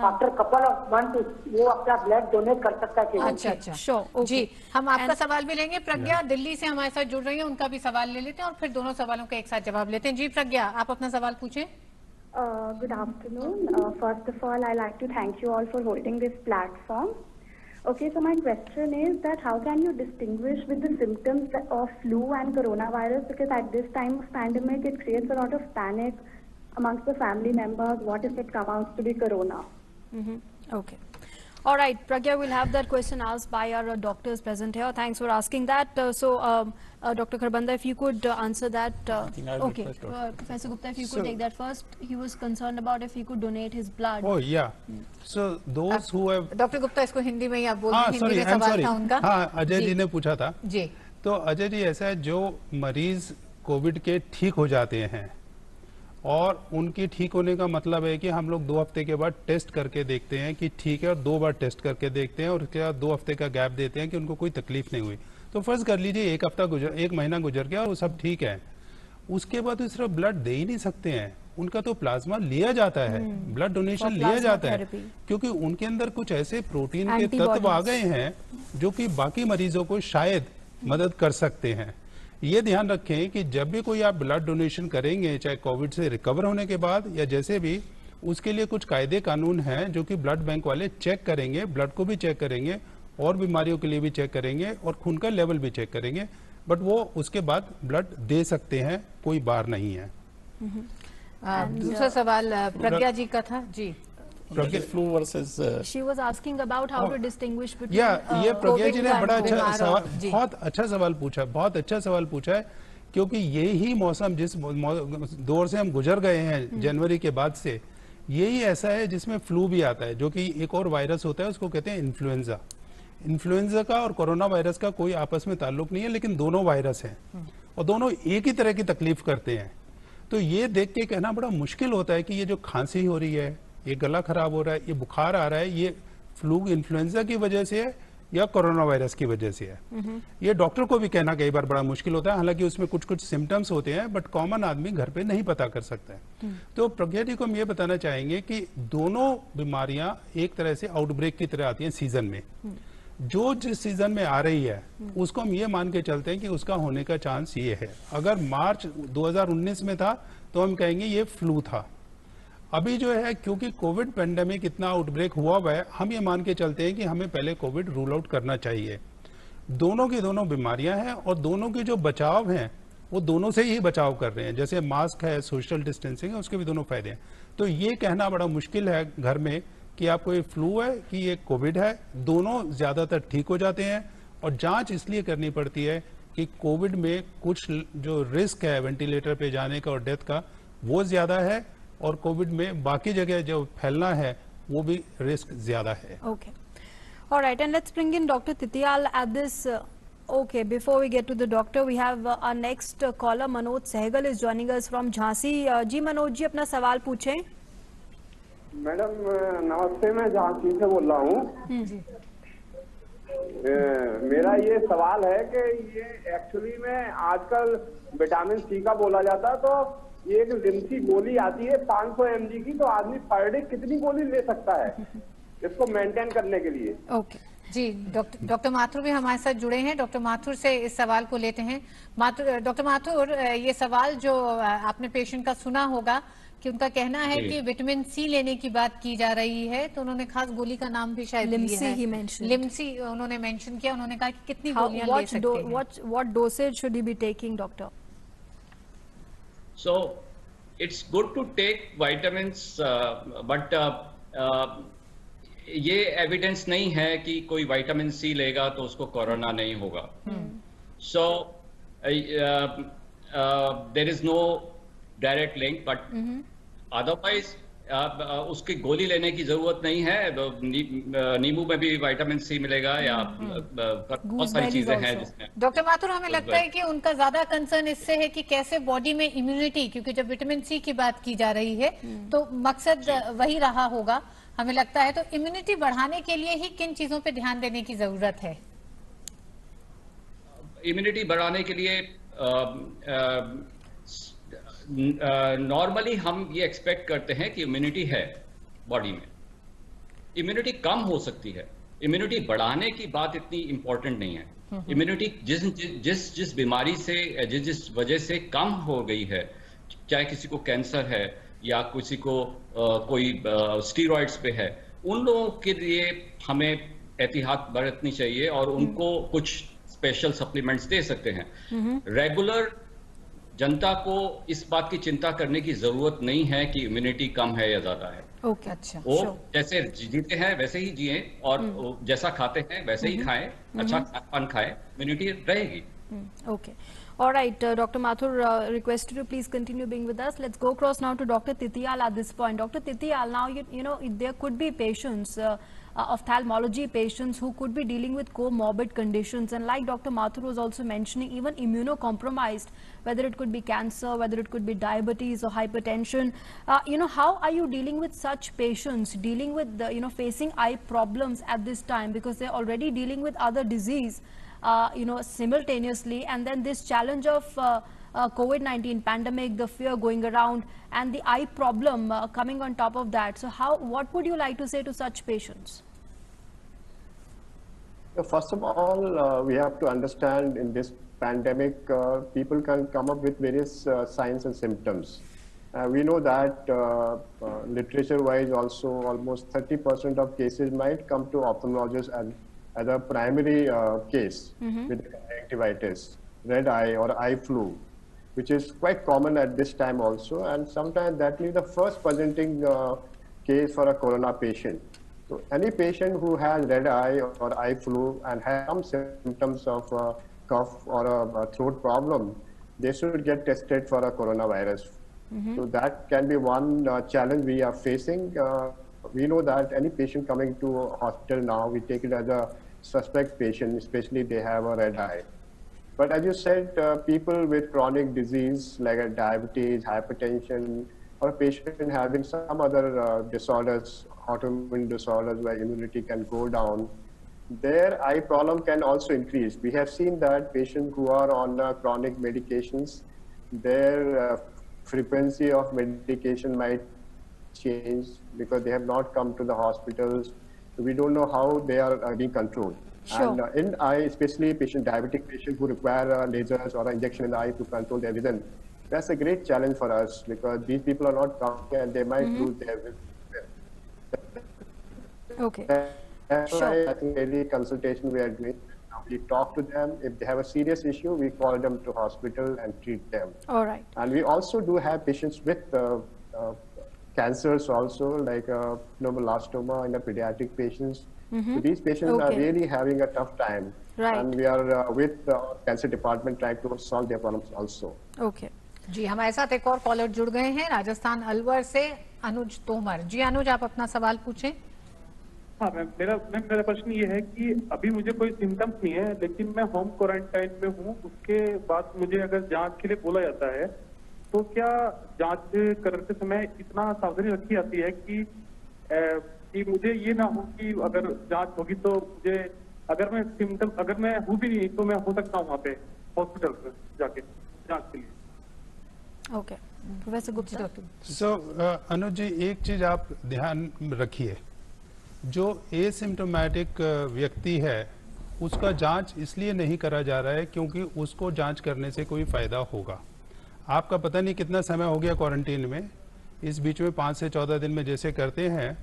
आफ्टर कपल ऑफ मंथ, वो अपना ब्लड डोनेट कर सकता है? अच्छा, श्योर जी। हम आपका सवाल भी लेंगे। प्रज्ञा दिल्ली से हमारे साथ जुड़ रही है, उनका भी सवाल ले लेते हैं और फिर दोनों सवालों का एक साथ जवाब लेते हैं। जी प्रज्ञा, आप अपना सवाल पूछें। Good afternoon. First of all, I'd like to thank you all for holding this platform. Okay, so my question is that how can you distinguish with the symptoms of flu and coronavirus? Because at this time of pandemic, it creates a lot of panic amongst the family members. What if it comes out to be corona? Okay. All right, Pragya, we'll have that question asked by our doctors present here. Thanks for asking that. Dr. Kharbanda, if you could answer that. Okay, Professor Gupta, if you could take that first. He was concerned about if he could donate his blood. Oh, yeah. So those who have... Dr. Gupta, इसको हिंदी में ही आप बोल रहे हैं। हिंदी में सवाल था उनका। हाँ, अजय जी ने पूछा था। जी। तो अजय जी, ऐसा है, जो मरीज कोविड के ठीक हो जाते हैं, और उनकी ठीक होने का मतलब है कि हम लोग 2 हफ्ते के बाद टेस्ट करके देखते हैं कि ठीक है, और 2 बार टेस्ट करके देखते हैं, और उसके बाद 2 हफ्ते का गैप देते हैं कि उनको कोई तकलीफ नहीं हुई। तो फर्ज कर लीजिए 1 महीना गुजर गया और वो सब ठीक है, उसके बाद तो सिर्फ ब्लड दे ही नहीं सकते हैं, उनका तो प्लाज्मा लिया जाता है, ब्लड डोनेशन लिया जाता है, क्योंकि उनके अंदर कुछ ऐसे प्रोटीन के तत्व आ गए हैं जो कि बाकी मरीजों को शायद मदद कर सकते हैं। ये ध्यान रखें कि जब भी कोई आप ब्लड डोनेशन करेंगे, चाहे कोविड से रिकवर होने के बाद या जैसे भी, उसके लिए कुछ कायदे कानून हैं जो कि ब्लड बैंक वाले चेक करेंगे, ब्लड को भी चेक करेंगे और बीमारियों के लिए भी चेक करेंगे और खून का लेवल भी चेक करेंगे, बट वो उसके बाद ब्लड दे सकते हैं, कोई बार नहीं है। दूसरा सवाल प्रज्ञा जी का था। जी, flu versus she was asking about how to distinguish between ये प्रज्ञा जी ने बड़ा अच्छा सवाल, बहुत अच्छा सवाल पूछा, बहुत अच्छा सवाल पूछा है, क्योंकि यही मौसम जिस दौर से हम गुजर गए हैं जनवरी के बाद से, यही ऐसा है जिसमें फ्लू भी आता है, जो कि एक और वायरस होता है, उसको कहते हैं इन्फ्लुएंजा। इन्फ्लुएंजा का और कोरोना वायरस का कोई आपस में ताल्लुक नहीं है, लेकिन दोनों वायरस हैं और दोनों एक ही तरह की तकलीफ करते हैं। तो ये देख के कहना बड़ा मुश्किल होता है कि ये जो खांसी हो रही है, ये गला खराब हो रहा है, ये बुखार आ रहा है, ये फ्लू इन्फ्लुएंजा की वजह से है या कोरोना वायरस की वजह से है। ये डॉक्टर को भी कहना कई बार बड़ा मुश्किल होता है, हालांकि उसमें कुछ कुछ सिम्टम्स होते हैं, बट कॉमन आदमी घर पे नहीं पता कर सकता है। तो प्रज्ञा जी को हम ये बताना चाहेंगे कि दोनों बीमारियां एक तरह से आउटब्रेक की तरह आती हैं सीजन में। जो जिस सीजन में आ रही है उसको हम ये मान के चलते हैं कि उसका होने का चांस ये है। अगर मार्च 2019 में था तो हम कहेंगे ये फ्लू था। अभी जो है, क्योंकि कोविड पेंडेमिक इतना आउटब्रेक हुआ है, हम ये मान के चलते हैं कि हमें पहले कोविड रूल आउट करना चाहिए। दोनों की दोनों बीमारियां हैं और दोनों के जो बचाव हैं वो दोनों से ही बचाव कर रहे हैं। जैसे मास्क है, सोशल डिस्टेंसिंग है, उसके भी दोनों फायदे हैं। तो ये कहना बड़ा मुश्किल है घर में कि आपको ये फ्लू है कि ये कोविड है। दोनों ज्यादातर ठीक हो जाते हैं और जांच इसलिए करनी पड़ती है कि कोविड में कुछ जो रिस्क है वेंटिलेटर पे जाने का और डेथ का वो ज्यादा है, और कोविड में बाकी जगह जो फैलना है वो भी रिस्क ज्यादा है. Okay. All right, and let's bring in Dr. Titiyal at this. Okay, before we get to the doctor, we have our next caller, Manoj Sehgal is joining us from Jhansi. जी मनोज जी अपना सवाल पूछें. Madam नमस्ते, मैं झांसी से बोल रहा हूँ. मेरा ये सवाल है कि ये एक्चुअली में आजकल विटामिन सी का बोला जाता है, तो ये एक लिम्सी गोली आती है 500 mg की, तो आदमी पर डे कितनी गोली ले सकता है इसको मेंटेन करने के लिए? ओके जी, डॉक्टर माथुर भी हमारे साथ जुड़े हैं. डॉक्टर माथुर से इस सवाल को लेते हैं. डॉक्टर माथुर, ये सवाल जो आपने पेशेंट का सुना होगा कि उनका कहना है कि विटामिन सी लेने की बात की जा रही है, तो उन्होंने खास गोली का नाम भी शायद लिम्सी उन्होंने मेंशन किया. उन्होंने कहा कि कितनी गोलियां ले सकते हैं. What dosage should he be taking, doctor? So it's good to take vitamins, but ये एविडेंस नहीं है कि कोई विटामिन सी लेगा तो उसको कोरोना नहीं होगा. So there is no direct link, but otherwise उसकी गोली लेने की जरूरत नहीं है. नींबू में भी विटामिन सी मिलेगा, या बहुत सारी चीजें हैं जिसमें. डॉक्टर माथुर, हमें लगता है कि उनका ज्यादा कंसर्न इससे है कि कैसे बॉडी में इम्यूनिटी, क्योंकि जब विटामिन सी की बात की जा रही है तो मकसद वही रहा होगा हमें लगता है. तो इम्यूनिटी बढ़ाने के लिए ही किन चीजों पे ध्यान देने की जरूरत है? इम्यूनिटी बढ़ाने के लिए नॉर्मली हम ये एक्सपेक्ट करते हैं कि इम्यूनिटी है बॉडी में. इम्यूनिटी कम हो सकती है, इम्यूनिटी बढ़ाने की बात इतनी इंपॉर्टेंट नहीं है. इम्यूनिटी जिस बीमारी से जिस वजह से कम हो गई है, चाहे किसी को कैंसर है या किसी को कोई स्टीरॉइड्स पे है, उन लोगों के लिए हमें एहतियात बरतनी चाहिए और उनको कुछ स्पेशल सप्लीमेंट्स दे सकते हैं. रेगुलर जनता को इस बात की चिंता करने की जरूरत नहीं है कि इम्यूनिटी कम है या ज्यादा है. ओके, अच्छा. वो जैसे जीते हैं वैसे ही जिए, और जैसा खाते हैं वैसे ही खाएं, अच्छा खान खाएं, इम्यूनिटी रहेगी. Okay. All right, Dr. Mathur, requested to please continue being with us. Let's go across now to Dr. Titiyal at this point. Dr. Titiyal, now you know there could be patients, ophthalmology patients who could be dealing with comorbid conditions, and like Dr. Mathur was also mentioning, even immunocompromised, whether it could be cancer, whether it could be diabetes or hypertension. You know, how are you dealing with such patients, dealing with the, facing eye problems at this time, because they're already dealing with other disease, simultaneously, and then this challenge of COVID-19 pandemic, the fear going around, and the eye problem coming on top of that. So what would you like to say to such patients? First of all, we have to understand in this pandemic, people can come up with various signs and symptoms. We know that literature-wise also almost 30% of cases might come to ophthalmologists as a primary case with conjunctivitis, red eye or eye flu, which is quite common at this time also, and sometimes that is the first presenting case for a corona patient. So any patient who has red eye or eye flu and has some symptoms of cough or a throat problem, they should get tested for a coronavirus. So that can be one challenge we are facing. We know that any patient coming to a hospital now, we take it as a suspect patient, especially if they have a red eye. But as you said, people with chronic disease like diabetes, hypertension, or a patient having some other disorders, autoimmune disorders where immunity can go down, their eye problem can also increase. We have seen that patients who are on chronic medications, their frequency of medication might change because they have not come to the hospitals. We don't know how they are being controlled. Sure. And in eye, especially diabetic patients who require lasers or an injection in the eye to control their vision, that's a great challenge for us because these people are not coming and they might lose their vision. Okay. That's Sure. why I think daily consultation we are doing. We talk to them. If they have a serious issue, we call them to hospital and treat them. All right. And we also do have patients with cancers also, like pneumoblastoma in the pediatric patients. So these patients are really having a tough time. Right. And we are with the cancer department trying to solve their problems also. Okay. जी, हमारे साथ एक और collar जुड़ गए हैं राजस्थान अलवर से, अनुज तोमर जी। अनुज, आप अपना सवाल पूछें। हाँ मैम, मेरा प्रश्न ये है कि अभी मुझे कोई सिम्टम्स नहीं है, लेकिन मैं होम क्वारंटाइन में हूँ। उसके बाद मुझे अगर जांच के लिए बोला जाता है, तो क्या जांच करते समय इतना सावधानी रखी जाती है कि मुझे ये ना हो कि अगर जांच होगी तो मुझे, अगर मैं हूँ भी नहीं तो मैं हो सकता हूँ वहाँ पे हॉस्पिटल में जाके जांच के लिए। Okay, professor Gupta. So Anuj ji, एक चीज आप ध्यान रखिए, जो एसिम्प्टोमेटिक व्यक्ति है उसका जांच इसलिए नहीं करा जा रहा है क्योंकि उसको जांच करने से कोई फायदा होगा। आपका पता नहीं कितना समय हो गया क्वारंटीन में, इस बीच में 5 से 14 दिन में जैसे करते हैं,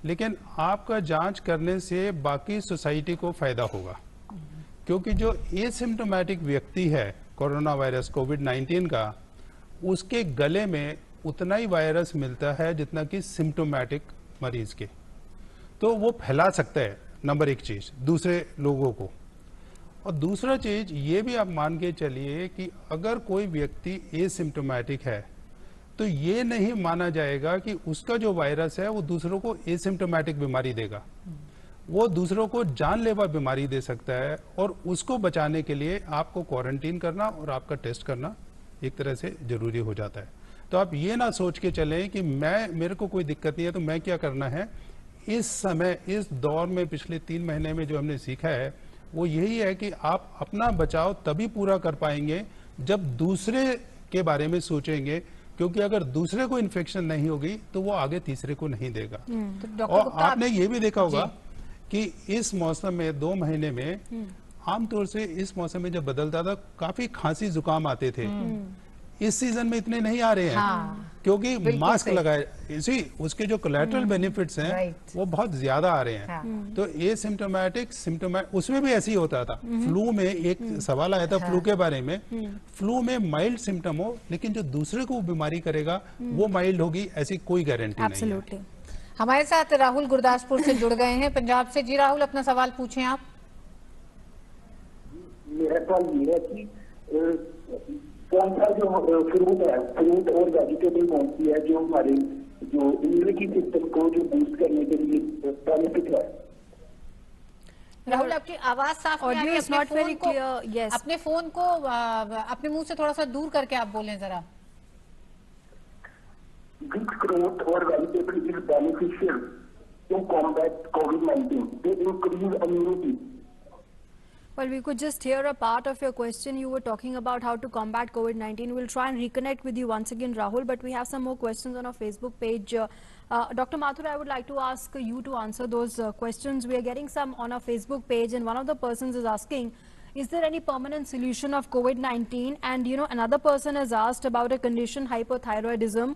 लेकिन आपका जांच करने से बाकी सोसाइटी को फायदा होगा। क्योंकि जो एसिम्प्टोमेटिक व्यक्ति है कोरोना वायरस कोविड-19 का, उसके गले में उतना ही वायरस मिलता है जितना कि सिम्प्टोमेटिक मरीज के, तो वो फैला सकता है, नंबर एक चीज, दूसरे लोगों को। और दूसरा चीज ये भी आप मान के चलिए कि अगर कोई व्यक्ति एसिम्प्टोमेटिक है तो ये नहीं माना जाएगा कि उसका जो वायरस है वो दूसरों को एसिम्प्टोमेटिक बीमारी देगा। वो दूसरों को जानलेवा बीमारी दे सकता है, और उसको बचाने के लिए आपको क्वारंटीन करना और आपका टेस्ट करना एक तरह से जरूरी हो जाता है। तो आप ये ना सोच के चलें कि मेरे को कोई दिक्कत नहीं है तो मैं क्या करना है। इस समय, इस दौर में, पिछले 3 महीने में जो हमने सीखा है वो यही है कि आप अपना बचाव तभी पूरा कर पाएंगे जब दूसरे के बारे में सोचेंगे, क्योंकि अगर दूसरे को इन्फेक्शन नहीं होगी तो वो आगे तीसरे को नहीं देगा। तो और आपने ये भी देखा होगा कि इस मौसम में 2 महीने में आमतौर से इस मौसम में जब बदलता था काफी खांसी जुकाम आते थे। इस सीजन में इतने नहीं आ रहे हैं। क्योंकि मास्क लगाए, इसी उसके जो कोलैटरल बेनिफिट्स हैं वो बहुत ज्यादा आ रहे हैं। तो एसिम्प्टोमेटिक सिम्प्टोमेटिक उसमें भी ऐसे ही होता था। फ्लू में एक सवाल आया था फ्लू के बारे में, फ्लू में माइल्ड सिम्टम हो लेकिन जो दूसरे को बीमारी करेगा वो माइल्ड होगी, ऐसी कोई गारंटी नहीं है। हमारे साथ राहुल गुरदासपुर से जुड़ गए हैं, पंजाब से। जी राहुल, अपना सवाल पूछें आप। मेरा सवाल ये है कि कौन सा जो फ्रूट है, फ्रूट और वेजिटेबल कौन सी है जो हमारे जो इम्यूनिटी सिस्टम को जो बूस्ट करने के लिए बेनिफिट है? राहुल, आपकी आवाज साफ नहीं आ रही है। अपने फोन को अपने मुंह से थोड़ा सा दूर करके आप बोलें जरा। Which fruit or vegetable is beneficial to combat COVID-19? They increase immunity. Well, we could just hear a part of your question. You were talking about how to combat COVID-19. We'll try and reconnect with you once again, Rahul, but we have some more questions on our Facebook page. Dr. Mathur, I would like to ask you to answer those questions. We are getting some on our Facebook page, and one of the persons is asking, is there any permanent solution of COVID-19? And another person has asked about a condition, hypothyroidism.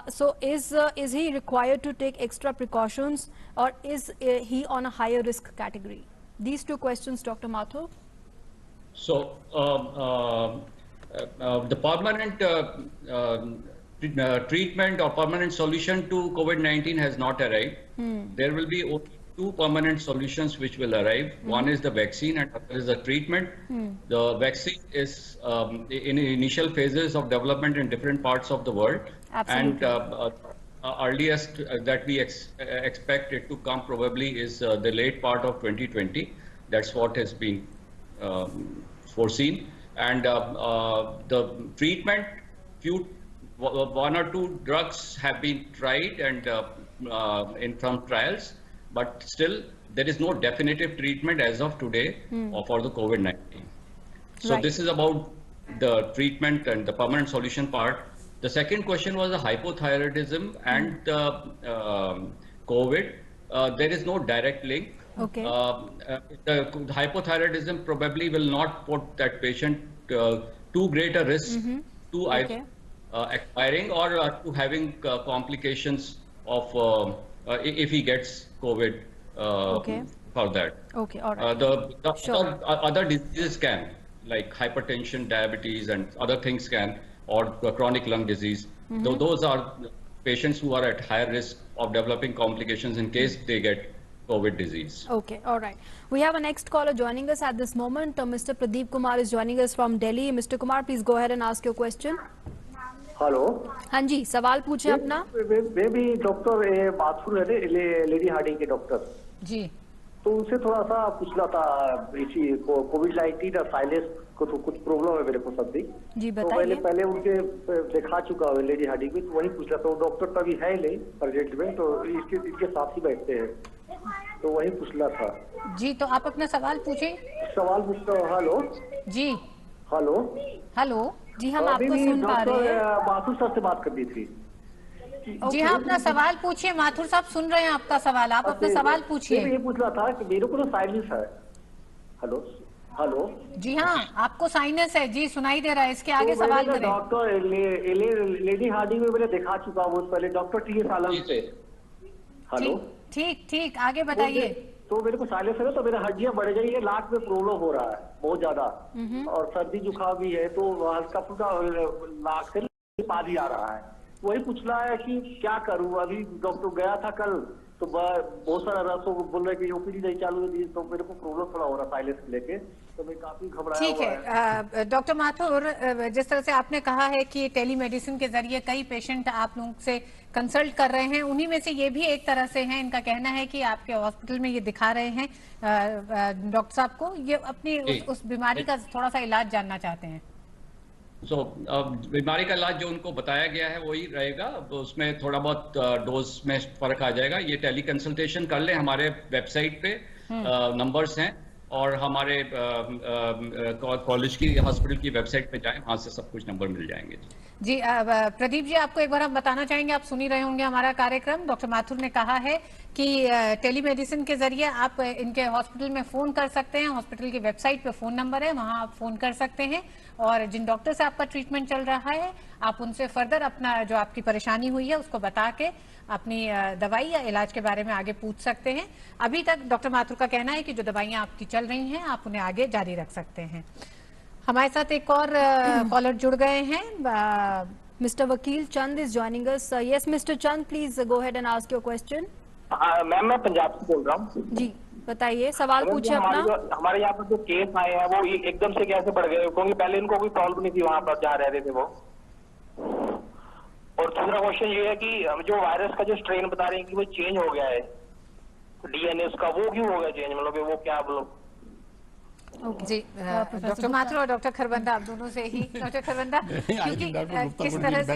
So is he required to take extra precautions, or is he on a higher risk category? These 2 questions, Dr. Mathur. So the permanent treatment or permanent solution to COVID-19 has not arrived. There will be only 2 permanent solutions which will arrive. One is the vaccine and other is the treatment. The vaccine is in initial phases of development in different parts of the world. Absolutely. And earliest that we expect it to come probably is the late part of 2020. That's what has been foreseen. And the treatment, one or 2 drugs have been tried and in some trials, but still there is no definitive treatment as of today for the COVID-19. So this is about the treatment and the permanent solution part. The second question was the hypothyroidism and COVID. There is no direct link. Okay. The hypothyroidism probably will not put that patient too great a risk to either expiring or to having complications of if he gets COVID for that. Okay, all right. The other diseases can, like hypertension, diabetes, and other things can, or chronic lung disease. Those are patients who are at higher risk of developing complications in case they get COVID disease. Okay, all right. We have a next caller joining us at this moment. Mr. Pradeep Kumar is joining us from Delhi. Mr. Kumar, please go ahead and ask your question. Hello. हाँ जी, सवाल पूछे अपना। मैं भी doctor Mathur है lady Hardinge के doctor जी, तो उनसे थोड़ा सा पूछना था इसी कोविड-19 और साइलेंस को तो कुछ प्रॉब्लम है मेरे को सर्दी जी, तो बताइए। पहले उनके दिखा चुका हूँ लेडी हार्डिंग में, तो वही पूछ रहा था। वो डॉक्टर तो अभी है नहीं प्रेजेंट में, तो इनके साथ ही बैठते हैं, तो वही पूछना था। जी, तो आप अपना सवाल पूछें। सवाल पूछता हूँ। हेलो जी, हेलो हेलो जी, हम आपको सुन पा रहे हैं। माथुर सर से बात करनी थी। जी हाँ, अपना सवाल पूछिए। माथुर साहब सुन रहे हैं आपका सवाल, आप अपना सवाल पूछिए। ये पूछ रहा था कि मेरे को तो साइलेंस है। हेलो हेलो जी हाँ, आपको साइनस है जी, सुनाई दे रहा है। इसके आगे सवाल करें। डॉक्टर लेडी हार्डिंग में मैंने दिखा चुका हूँ पहले, डॉक्टर टी.एस. आलम से। हेलो, ठीक ठीक, आगे बताइए। तो मेरे को साइलेंस है ना, तो मेरा हड्डियां बढ़ गई है, नाक में प्रॉब्लम हो रहा है बहुत ज्यादा, और सर्दी जुकाम भी है, तो हल्का फुल्का नाक से पानी आ रहा है। वही पूछना है कि क्या करूं। अभी डॉक्टर गया था कल, तो बहुत सारा रस बोल रहे कि ओपीडी नहीं चालू है, तो मेरे को प्रॉब्लम थोड़ा हो रहा है साइलेंस को लेके, तो मैं काफी घबराया ठीक है। डॉक्टर माथुर, जिस तरह से आपने कहा है कि टेलीमेडिसिन के जरिए कई पेशेंट आप लोगों से कंसल्ट कर रहे हैं, उन्हीं में से ये भी एक तरह से हैं। इनका कहना है कि आपके हॉस्पिटल में ये दिखा रहे हैं डॉक्टर साहब को, ये अपनी उस बीमारी का थोड़ा सा इलाज जानना चाहते हैं। बीमारी का इलाज जो उनको बताया गया है वही रहेगा, तो उसमें थोड़ा बहुत डोज में फर्क आ जाएगा। ये टेली कंसल्टेशन कर लें, हमारे वेबसाइट पे नंबर्स हैं, और हमारे कॉलेज की हॉस्पिटल की वेबसाइट पे जाएं, वहां से सब कुछ नंबर मिल जाएंगे। जी, प्रदीप जी, आपको एक बार हम बताना चाहेंगे, आप सुन ही रहे होंगे हमारा कार्यक्रम। डॉक्टर माथुर ने कहा है कि टेलीमेडिसिन के जरिए आप इनके हॉस्पिटल में फोन कर सकते हैं। हॉस्पिटल की वेबसाइट पे फोन नंबर है, वहां आप फोन कर सकते हैं, और जिन डॉक्टर से आपका ट्रीटमेंट चल रहा है आप उनसे फर्दर अपना जो आपकी परेशानी हुई है उसको बता के अपनी दवाई या इलाज के बारे में आगे पूछ सकते हैं। अभी तक डॉक्टर माथुर का कहना है कि जो दवाइयां आपकी चल रही हैं आप उन्हें आगे जारी रख सकते हैं। हमारे साथ एक और कॉलर जुड़ गए हैं। Mister Vakil Chand is joining us. Yes mister Chand, please go ahead and ask your question. Ma'am, मैं पंजाब से बोल रहा हूँ। जी, बताइए, सवाल पूछिए अपना। हमारे यहाँ पर जो केस आए हैं वो एकदम से कैसे बढ़ गए, क्योंकि पहले इनको कोई प्रॉब्लम नहीं थी वहाँ पर जहाँ रह रहे थे वो। और दूसरा क्वेश्चन ये है कि जो वायरस का जो स्ट्रेन बता रहे हैं कि वो चेंज हो गया है, तो डीएनए उसका वो क्यों हो गया चेंज, मतलब वो क्या मतलब। जी, डॉक्टर माथुर और डॉक्टर खरबंदा, आप दोनों से ही। डॉक्टर खरबंदा, क्योंकि किस तरह से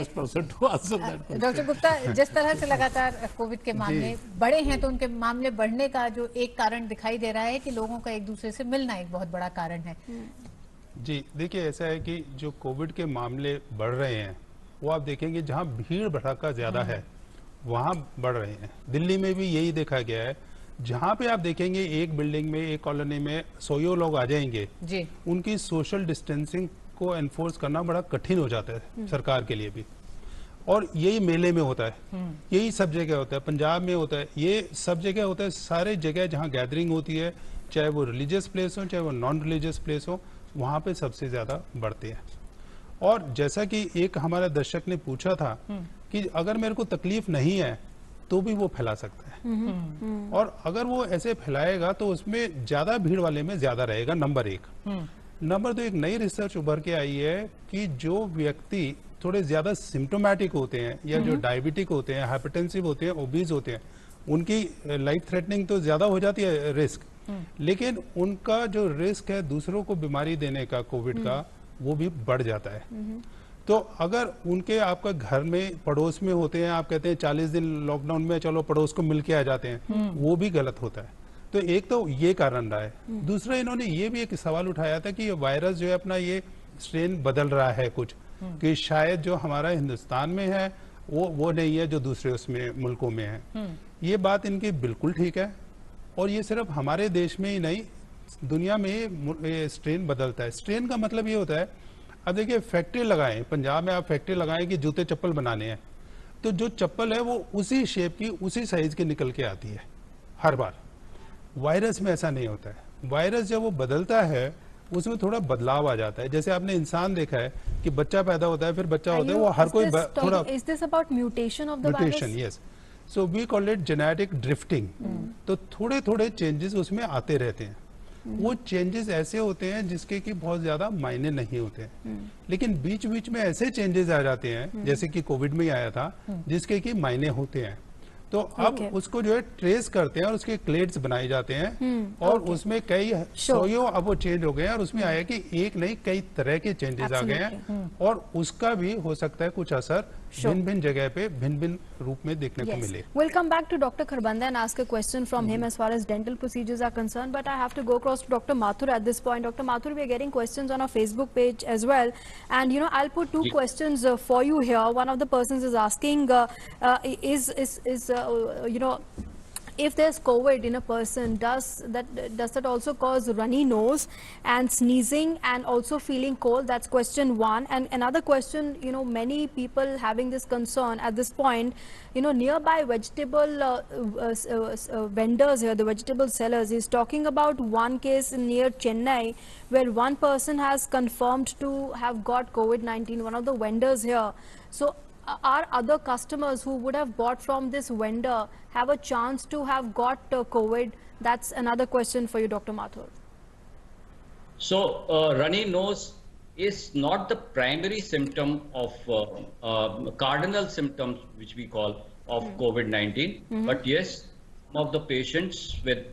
डॉक्टर गुप्ता, जिस तरह से लगातार कोविड के मामले बढ़े हैं, तो उनके मामले बढ़ने का जो एक कारण दिखाई दे रहा है कि लोगों का एक दूसरे से मिलना एक बहुत बड़ा कारण है। जी देखिए, ऐसा है कि जो कोविड के मामले बढ़ रहे हैं वो आप देखेंगे जहां भीड़ भड़का ज्यादा है वहां बढ़ रहे हैं। दिल्ली में भी यही देखा गया है, जहां पे आप देखेंगे एक बिल्डिंग में, एक कॉलोनी में 100 लोग आ जाएंगे जी, उनकी सोशल डिस्टेंसिंग को एनफोर्स करना बड़ा कठिन हो जाता है सरकार के लिए भी। और यही मेले में होता है, यही सब जगह होता है, पंजाब में होता है, ये सब जगह होता है। सारे जगह जहां गैदरिंग होती है, चाहे वो रिलीजियस प्लेस हो चाहे वो नॉन रिलीजियस प्लेस हो, वहां पे सबसे ज्यादा बढ़ते हैं। और जैसा कि एक हमारा दर्शक ने पूछा था कि अगर मेरे को तकलीफ नहीं है तो भी वो फैला सकता है, और अगर वो ऐसे फैलाएगा तो उसमें ज्यादा भीड़ वाले में ज्यादा रहेगा, नंबर एक। नंबर दो, एक नई रिसर्च उभर के आई है कि जो व्यक्ति थोड़े ज्यादा सिम्टोमेटिक होते हैं, या जो डायबिटिक होते हैं, हाइपरटेंसिव होते हैं, ओबीज होते हैं, उनकी लाइफ थ्रेटनिंग तो ज्यादा हो जाती है रिस्क, लेकिन उनका जो रिस्क है दूसरों को बीमारी देने का कोविड का, वो भी बढ़ जाता है। तो अगर उनके आपका घर में पड़ोस में होते हैं, आप कहते हैं 40 दिन लॉकडाउन में चलो पड़ोस को मिलके आ जाते हैं, वो भी गलत होता है। तो एक तो ये कारण रहा है। दूसरा, इन्होंने ये भी एक सवाल उठाया था कि ये वायरस जो है अपना ये स्ट्रेन बदल रहा है कुछ, कि शायद जो हमारा हिंदुस्तान में है वो नहीं है जो दूसरे उसमें मुल्कों में है। ये बात इनकी बिल्कुल ठीक है, और ये सिर्फ हमारे देश में ही नहीं, दुनिया में ये स्ट्रेन बदलता है। स्ट्रेन का मतलब ये होता है, अब देखिए फैक्ट्री लगाएं, पंजाब में आप फैक्ट्री लगाएं कि जूते चप्पल बनाने हैं, तो जो चप्पल है वो उसी शेप की, उसी साइज की निकल के आती है हर बार। वायरस में ऐसा नहीं होता है। वायरस जब वो बदलता है उसमें थोड़ा बदलाव आ जाता है। जैसे आपने इंसान देखा है कि बच्चा पैदा होता है, फिर बच्चा होता है, वो हर कोई थोड़ा Is this about mutation of the virus? Mutation, yes. So we call it genetic drifting. तो थोड़े थोड़े चेंजेस उसमें आते रहते हैं। वो चेंजेस ऐसे होते हैं जिसके कि बहुत ज्यादा मायने नहीं होते हैं, लेकिन बीच बीच में ऐसे चेंजेस आ जाते हैं जैसे कि कोविड में ही आया था जिसके कि मायने होते हैं। तो अब उसको जो है ट्रेस करते हैं और उसके क्लेड्स बनाए जाते हैं और उसमें कई सौ अब वो चेंज हो गए हैं और उसमें आया कि एक नहीं कई तरह के चेंजेस आ गए हैं और उसका भी हो सकता है कुछ असर भिन्न भिन्न जगह पे भिन्न भिन्न रूप में देखने को मिले। We'll come back to Dr. Kharbanda and ask a question from him as far as dental procedures are concerned, but I have to go across to Dr. Mathur at this point. Dr. Mathur, we are getting questions on our Facebook page as well, and I'll put two questions for you here. One of the persons is asking, if there's COVID in a person, does that also cause runny nose and sneezing and also feeling cold? That's question one. And another question, many people having this concern at this point, nearby vegetable vendors here, the vegetable sellers, is talking about one case near Chennai where one person has confirmed to have got COVID-19, one of the vendors here. So are other customers who would have bought from this vendor have a chance to have got COVID? That's another question for you, Dr. Mathur. So runny nose is not the primary symptom of cardinal symptoms, which we call of COVID-19. But yes, some of the patients with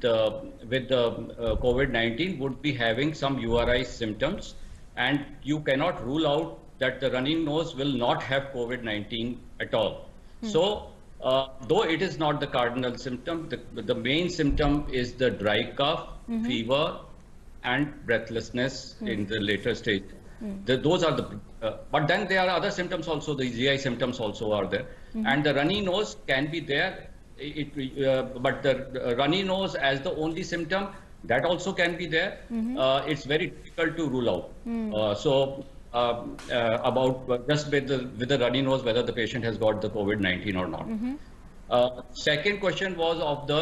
COVID-19 would be having some URI symptoms, and you cannot rule out that the running nose will not have COVID-19 at all. So, though it is not the cardinal symptom, the main symptom is the dry cough, fever, and breathlessness in the later stage. Those are the, but then there are other symptoms also, the GI symptoms also are there. And the runny nose can be there, but the runny nose as the only symptom, that also can be there. It's very difficult to rule out. About just with the runny nose whether the patient has got the COVID-19 or not. Second question was of the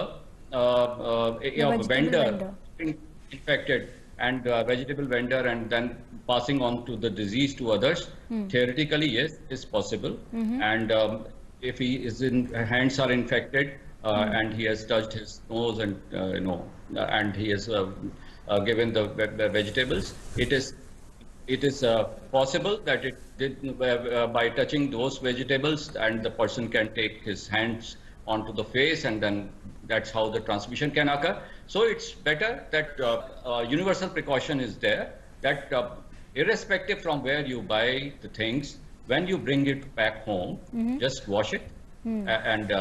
vendor infected and vegetable vendor and then passing on to the disease to others. Theoretically, yes, it's possible. And if his hands are infected and he has touched his nose and and he has given the vegetables, it is possible that by touching those vegetables and the person can take his hands onto the face, and then that's how the transmission can occur. So it's better that universal precaution is there, that irrespective from where you buy the things, when you bring it back home, just wash it and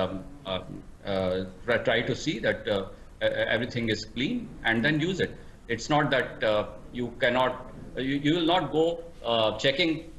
try to see that everything is clean and then use it. It's not that you cannot, you will not go checking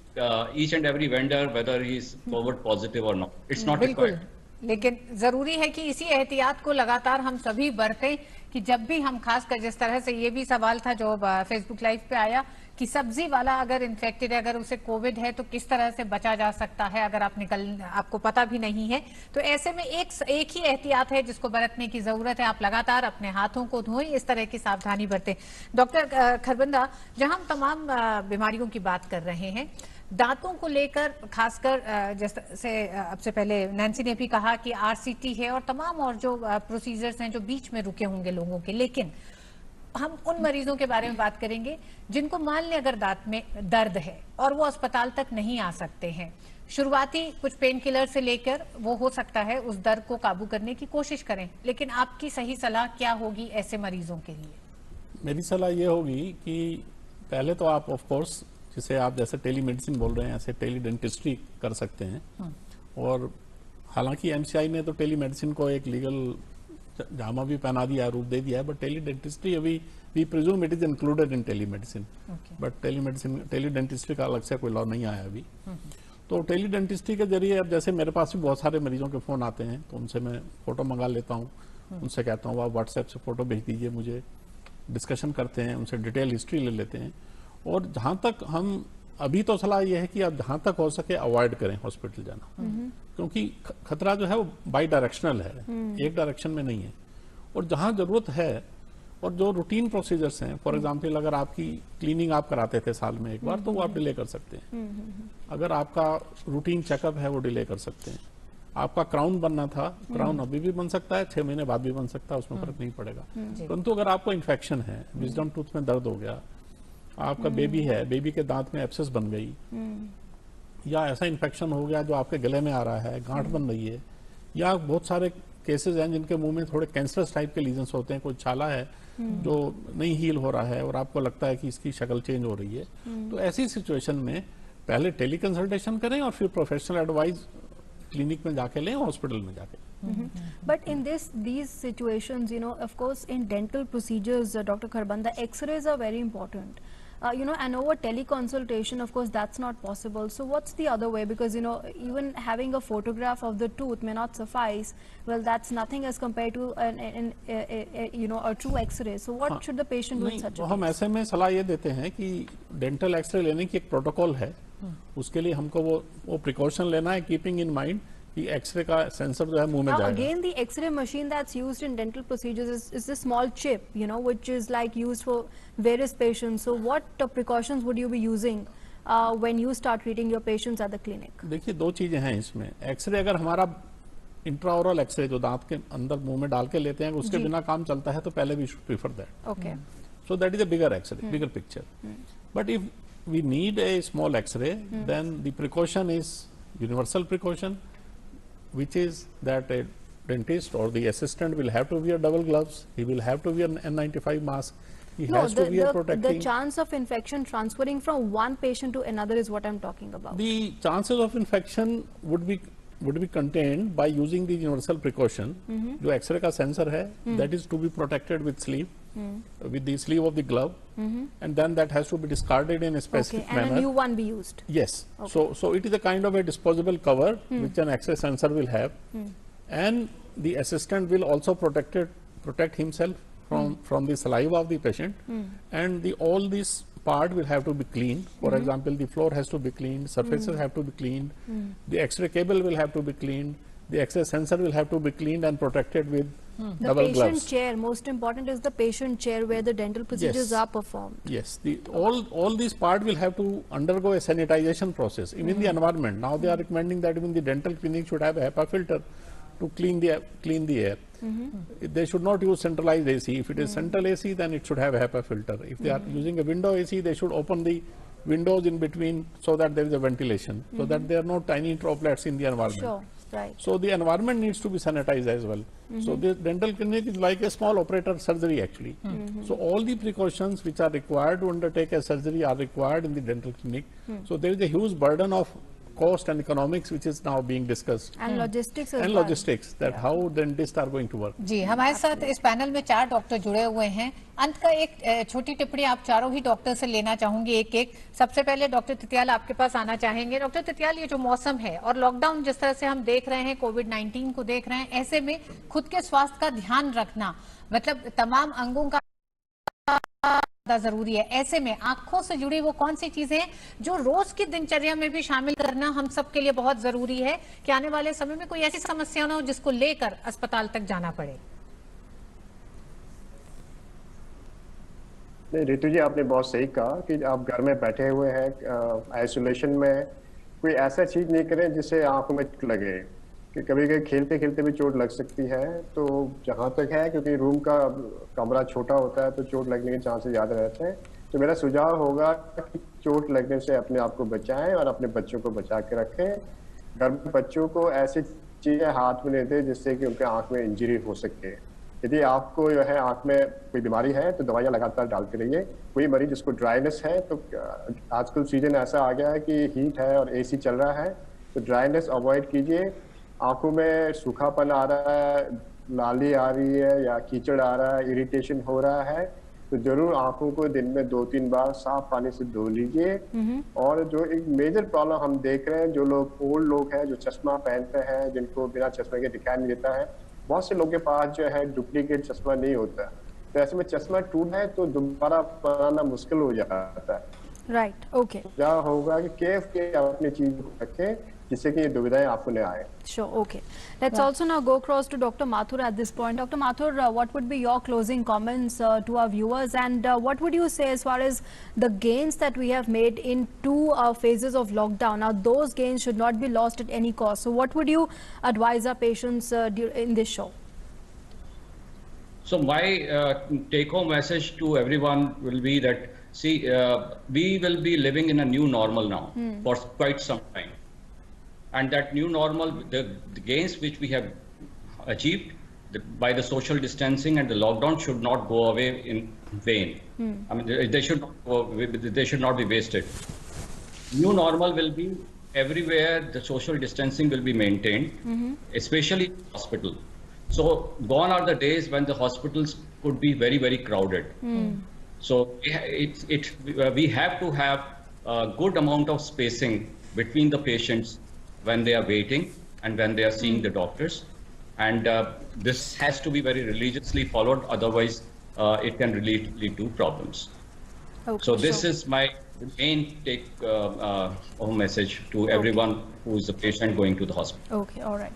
each and every vendor whether he is COVID positive or not. It's not required. लेकिन जरूरी है कि इसी एहतियात को लगातार हम सभी बरतें कि जब भी हम, खासकर जिस तरह से ये भी सवाल था जो फेसबुक लाइव पे आया कि सब्जी वाला अगर इन्फेक्टेड है, अगर उसे कोविड है तो किस तरह से बचा जा सकता है अगर आपको पता भी नहीं है। तो ऐसे में एक ही एहतियात है जिसको बरतने की जरूरत है, आप लगातार अपने हाथों को धोएं, इस तरह की सावधानी बरतें। डॉक्टर खरबंदा, जहां हम तमाम बीमारियों की बात कर रहे हैं, दांतों को लेकर खासकर जैसे अब से पहले नैन्सी ने भी कहा कि आरसीटी है और तमाम और जो प्रोसीजर्स हैं जो बीच में रुके होंगे लोगों के, लेकिन हम उन मरीजों के बारे में बात करेंगे जिनको मान लें अगर दांत में दर्द है और वो अस्पताल तक नहीं आ सकते हैं, शुरुआती कुछ पेन किलर से लेकर वो हो सकता है उस दर्द को काबू करने की कोशिश करें, लेकिन आपकी सही सलाह क्या होगी ऐसे मरीजों के लिए? मेरी सलाह ये होगी कि पहले तो आप ऑफ कोर्स जिसे आप जैसे टेलीमेडिसिन बोल रहे हैं ऐसे टेलीडेंटिस्ट्री कर सकते हैं। और हालांकि एमसीआई ने तो टेलीमेडिसिन को एक लीगल जामा भी पहना दिया, रूप दे दिया है, बट टेलीडेंटिस्ट्री अभी we presume it is included in telemedicine, but teledentistry का अलग से कोई लॉ नहीं आया अभी। तो टेलीडेंटिस्ट्री के जरिए अब जैसे मेरे पास भी बहुत सारे मरीजों के फोन आते हैं तो उनसे मैं फोटो मंगा लेता हूँ, उनसे कहता हूँ आप व्हाट्सएप से फोटो भेज दीजिए मुझे, डिस्कशन करते हैं, उनसे डिटेल हिस्ट्री ले लेते हैं। और जहां तक हम अभी तो सलाह यह है कि आप जहां तक हो सके अवॉइड करें हॉस्पिटल जाना, क्योंकि खतरा जो है वो बाई डायरेक्शनल है, एक डायरेक्शन में नहीं है। और जहां जरूरत है और जो रूटीन प्रोसीजर्स हैं, फॉर एग्जांपल अगर आपकी क्लीनिंग आप कराते थे साल में एक बार तो वो आप डिले कर सकते हैं। अगर आपका रूटीन चेकअप है वो डिले कर सकते हैं। आपका क्राउन बनना था, क्राउन अभी भी बन सकता है, 6 महीने बाद भी बन सकता है, उसमें फर्क नहीं पड़ेगा। परंतु अगर आपको इन्फेक्शन है, विजडम टूथ में दर्द हो गया, आपका बेबी है, बेबी के दांत में एब्सेस बन गई, या ऐसा इन्फेक्शन हो गया जो आपके गले में आ रहा है, गांठ बन रही है, या बहुत सारे केसेस हैं जिनके मुंह में थोड़े कैंसरस टाइप के लीजन्स होते हैं, कोई छाला है जो नहीं हील हो रहा है और आपको लगता है कि इसकी शक्ल चेंज हो रही है, तो ऐसी सिचुएशन में पहले टेली कंसल्टेशन करें और फिर प्रोफेशनल एडवाइस क्लिनिक में जाके लें, हॉस्पिटल में जाके। But in these situations, of course, in dental procedures, Dr. Kharbanda, X-rays are very important. And over teleconsultation, of course, that's not possible. So what's the other way? Because, even having a photograph of the tooth may not suffice. Well, that's nothing as compared to a true X-ray. So what should the patient do in such a case? हम ऐसे में सलाह ये देते हैं कि dental x ray लेने की एक प्रोटोकॉल है, उसके लिए हमको वो प्रिकॉशन लेना है, कीपिंग इन माइंड कि एक्सरे का सेंसर जो है मुंह में जाएगा। Again, the X-ray machine that's used in dental procedures is a small chip, which is like used for various patients. So, what precautions would you be using when you start treating your patients at the clinic? देखिए, दो चीजें हैं इसमें। X ray अगर हमारा इंट्राओरल x ray जो दांत के अंदर मुंह में डाल के लेते हैं, उसके बिना काम चलता है, तो पहले we should prefer that. Okay. So that is a bigger X-ray, bigger picture. But if we need a small X-ray, then the precaution is universal precaution, which is that a dentist or the assistant will have to wear double gloves, he will have to wear an N95 mask, he has to wear protecting. The chance of infection transferring from one patient to another is what I'm talking about. The chances of infection would be contained by using the universal precaution. जो X-ray का sensor है, that is to be protected with sleeve, with the sleeve of the glove, and then that has to be discarded in a specific manner. And a new one be used. Yes. Okay. So it is a kind of a disposable cover which an X-ray sensor will have, and the assistant will also protect himself from the saliva of the patient, and all this part will have to be cleaned. For example, the floor has to be cleaned, surfaces have to be cleaned, the X-ray cable will have to be cleaned, the X-ray sensor will have to be cleaned and protected with double gloves. The patient chair, most important is the patient chair where the dental procedures are performed. Yes, all these part will have to undergo a sanitization process, even the environment. Now they are recommending that even the dental clinic should have a HEPA filter to clean the air. They should not use centralized AC. If it is central AC, then it should have a HEPA filter. If they are using a window AC, they should open the windows in between so that there is a ventilation, so that there are no tiny droplets in the environment. Sure. Right. So the environment needs to be sanitized as well. So the dental clinic is like a small operator surgery actually. So all the precautions which are required to undertake a surgery are required in the dental clinic. So there is a huge burden of cost and economics which is now being discussed. And logistics as and well. logistics, that how dentists are going to work. जी, हमारे साथ इस panel में 4 doctor जुड़े हुए हैं। अंत का एक छोटी टिप्पणी आप चारों ही डॉक्टर से लेना चाहूंगी एक-एक। सबसे पहले डॉक्टर तितियाल आपके पास आना चाहेंगे। डॉक्टर तितियाल, ये जो मौसम है और लॉकडाउन जिस तरह से हम देख रहे हैं, कोविड-19 को देख रहे हैं, ऐसे में खुद के स्वास्थ्य का ध्यान रखना, मतलब तमाम अंगों का जरूरी है। ऐसे में आंखों से जुड़ी वो कौन सी चीजें हैं जो रोज की दिनचर्या में भी शामिल करना हम सबके लिए बहुत जरूरी है कि आने वाले समय में कोई ऐसी समस्या ना हो जिसको लेकर अस्पताल तक जाना पड़े? नहीं रितु जी, आपने बहुत सही कहा कि आप घर में बैठे हुए हैं आइसोलेशन में, कोई ऐसा चीज नहीं करें जिससे आंखों में चोट लगे, कि कभी कभी खेलते खेलते भी चोट लग सकती है। तो जहाँ तक है, क्योंकि रूम का कमरा छोटा होता है तो चोट लगने के चांसेस ज़्यादा रहते हैं, तो मेरा सुझाव होगा कि चोट लगने से अपने आप को बचाएं और अपने बच्चों को बचा के रखें। घर में बच्चों को ऐसी चीज़ें हाथ में नहीं दें जिससे कि उनके आँख में इंजरी हो सके। यदि आपको जो है आँख में कोई बीमारी है तो दवाइयाँ लगातार डालते रहिए। कोई मरीज जिसको ड्राइनेस है, तो आजकल सीजन ऐसा आ गया है कि हीट है और AC चल रहा है, तो ड्राइनेस अवॉइड कीजिए। आंखों में सूखापन आ रहा है, लाली आ रही है या कीचड़ आ रहा है, इरिटेशन हो रहा है, तो जरूर आंखों को दिन में 2-3 बार साफ पानी से धो लीजिए। और जो एक मेजर प्रॉब्लम हम देख रहे हैं, जो लोग ओल्ड लोग हैं जो चश्मा पहनते हैं, जिनको बिना चश्मे के दिखाई नहीं देता है, बहुत से लोगों के पास जो है डुप्लीकेट चश्मा नहीं होता, तो ऐसे में चश्मा टूट है तो दोबारा बनाना मुश्किल हो जाता है। Right. Okay. क्या होगा कि केफ के अपनी चीज को रखें जिससे कि ये दुविधाएं आपको न आए. Sure. Okay. Let's also now go across to Dr. Mathur at this point. Dr. Mathur, what would be your closing comments to our viewers, and what would you say as far as the gains that we have made in 2 phases of lockdown? Now, those gains should not be lost at any cost. So, what would you advise our patients in this show? So my take-home message to everyone will be that, see, we will be living in a new normal now for quite some time. And that new normal, the gains which we have achieved by the social distancing and the lockdown should not go away in vain. I mean, they should not be wasted. New normal will be everywhere. The social distancing will be maintained, especially in hospital. So gone are the days when the hospitals could be very, very crowded. So we have to have a good amount of spacing between the patients when they are waiting and when they are seeing the doctors. And this has to be very religiously followed, otherwise it can lead to problems. Okay, so this is my main take-home message to everyone who is a patient going to the hospital. Okay, all right.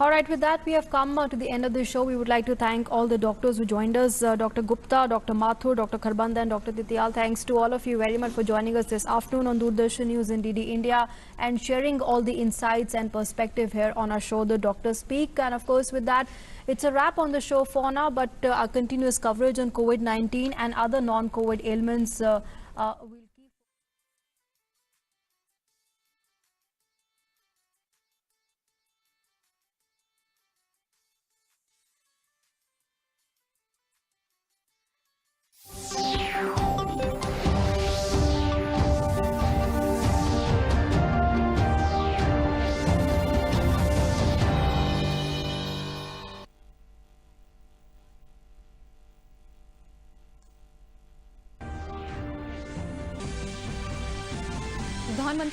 All right, with that, we have come to the end of the show. We would like to thank all the doctors who joined us, Dr. Gupta, Dr. Mathur, Dr. Kharbanda and Dr. Titiyal. Thanks to all of you very much for joining us this afternoon on Doordarshan News and DD India and sharing all the insights and perspective here on our show, The Doctors Speak. And of course, with that, it's a wrap on the show for now, but our continuous coverage on COVID-19 and other non-COVID ailments will प्रधानमंत्री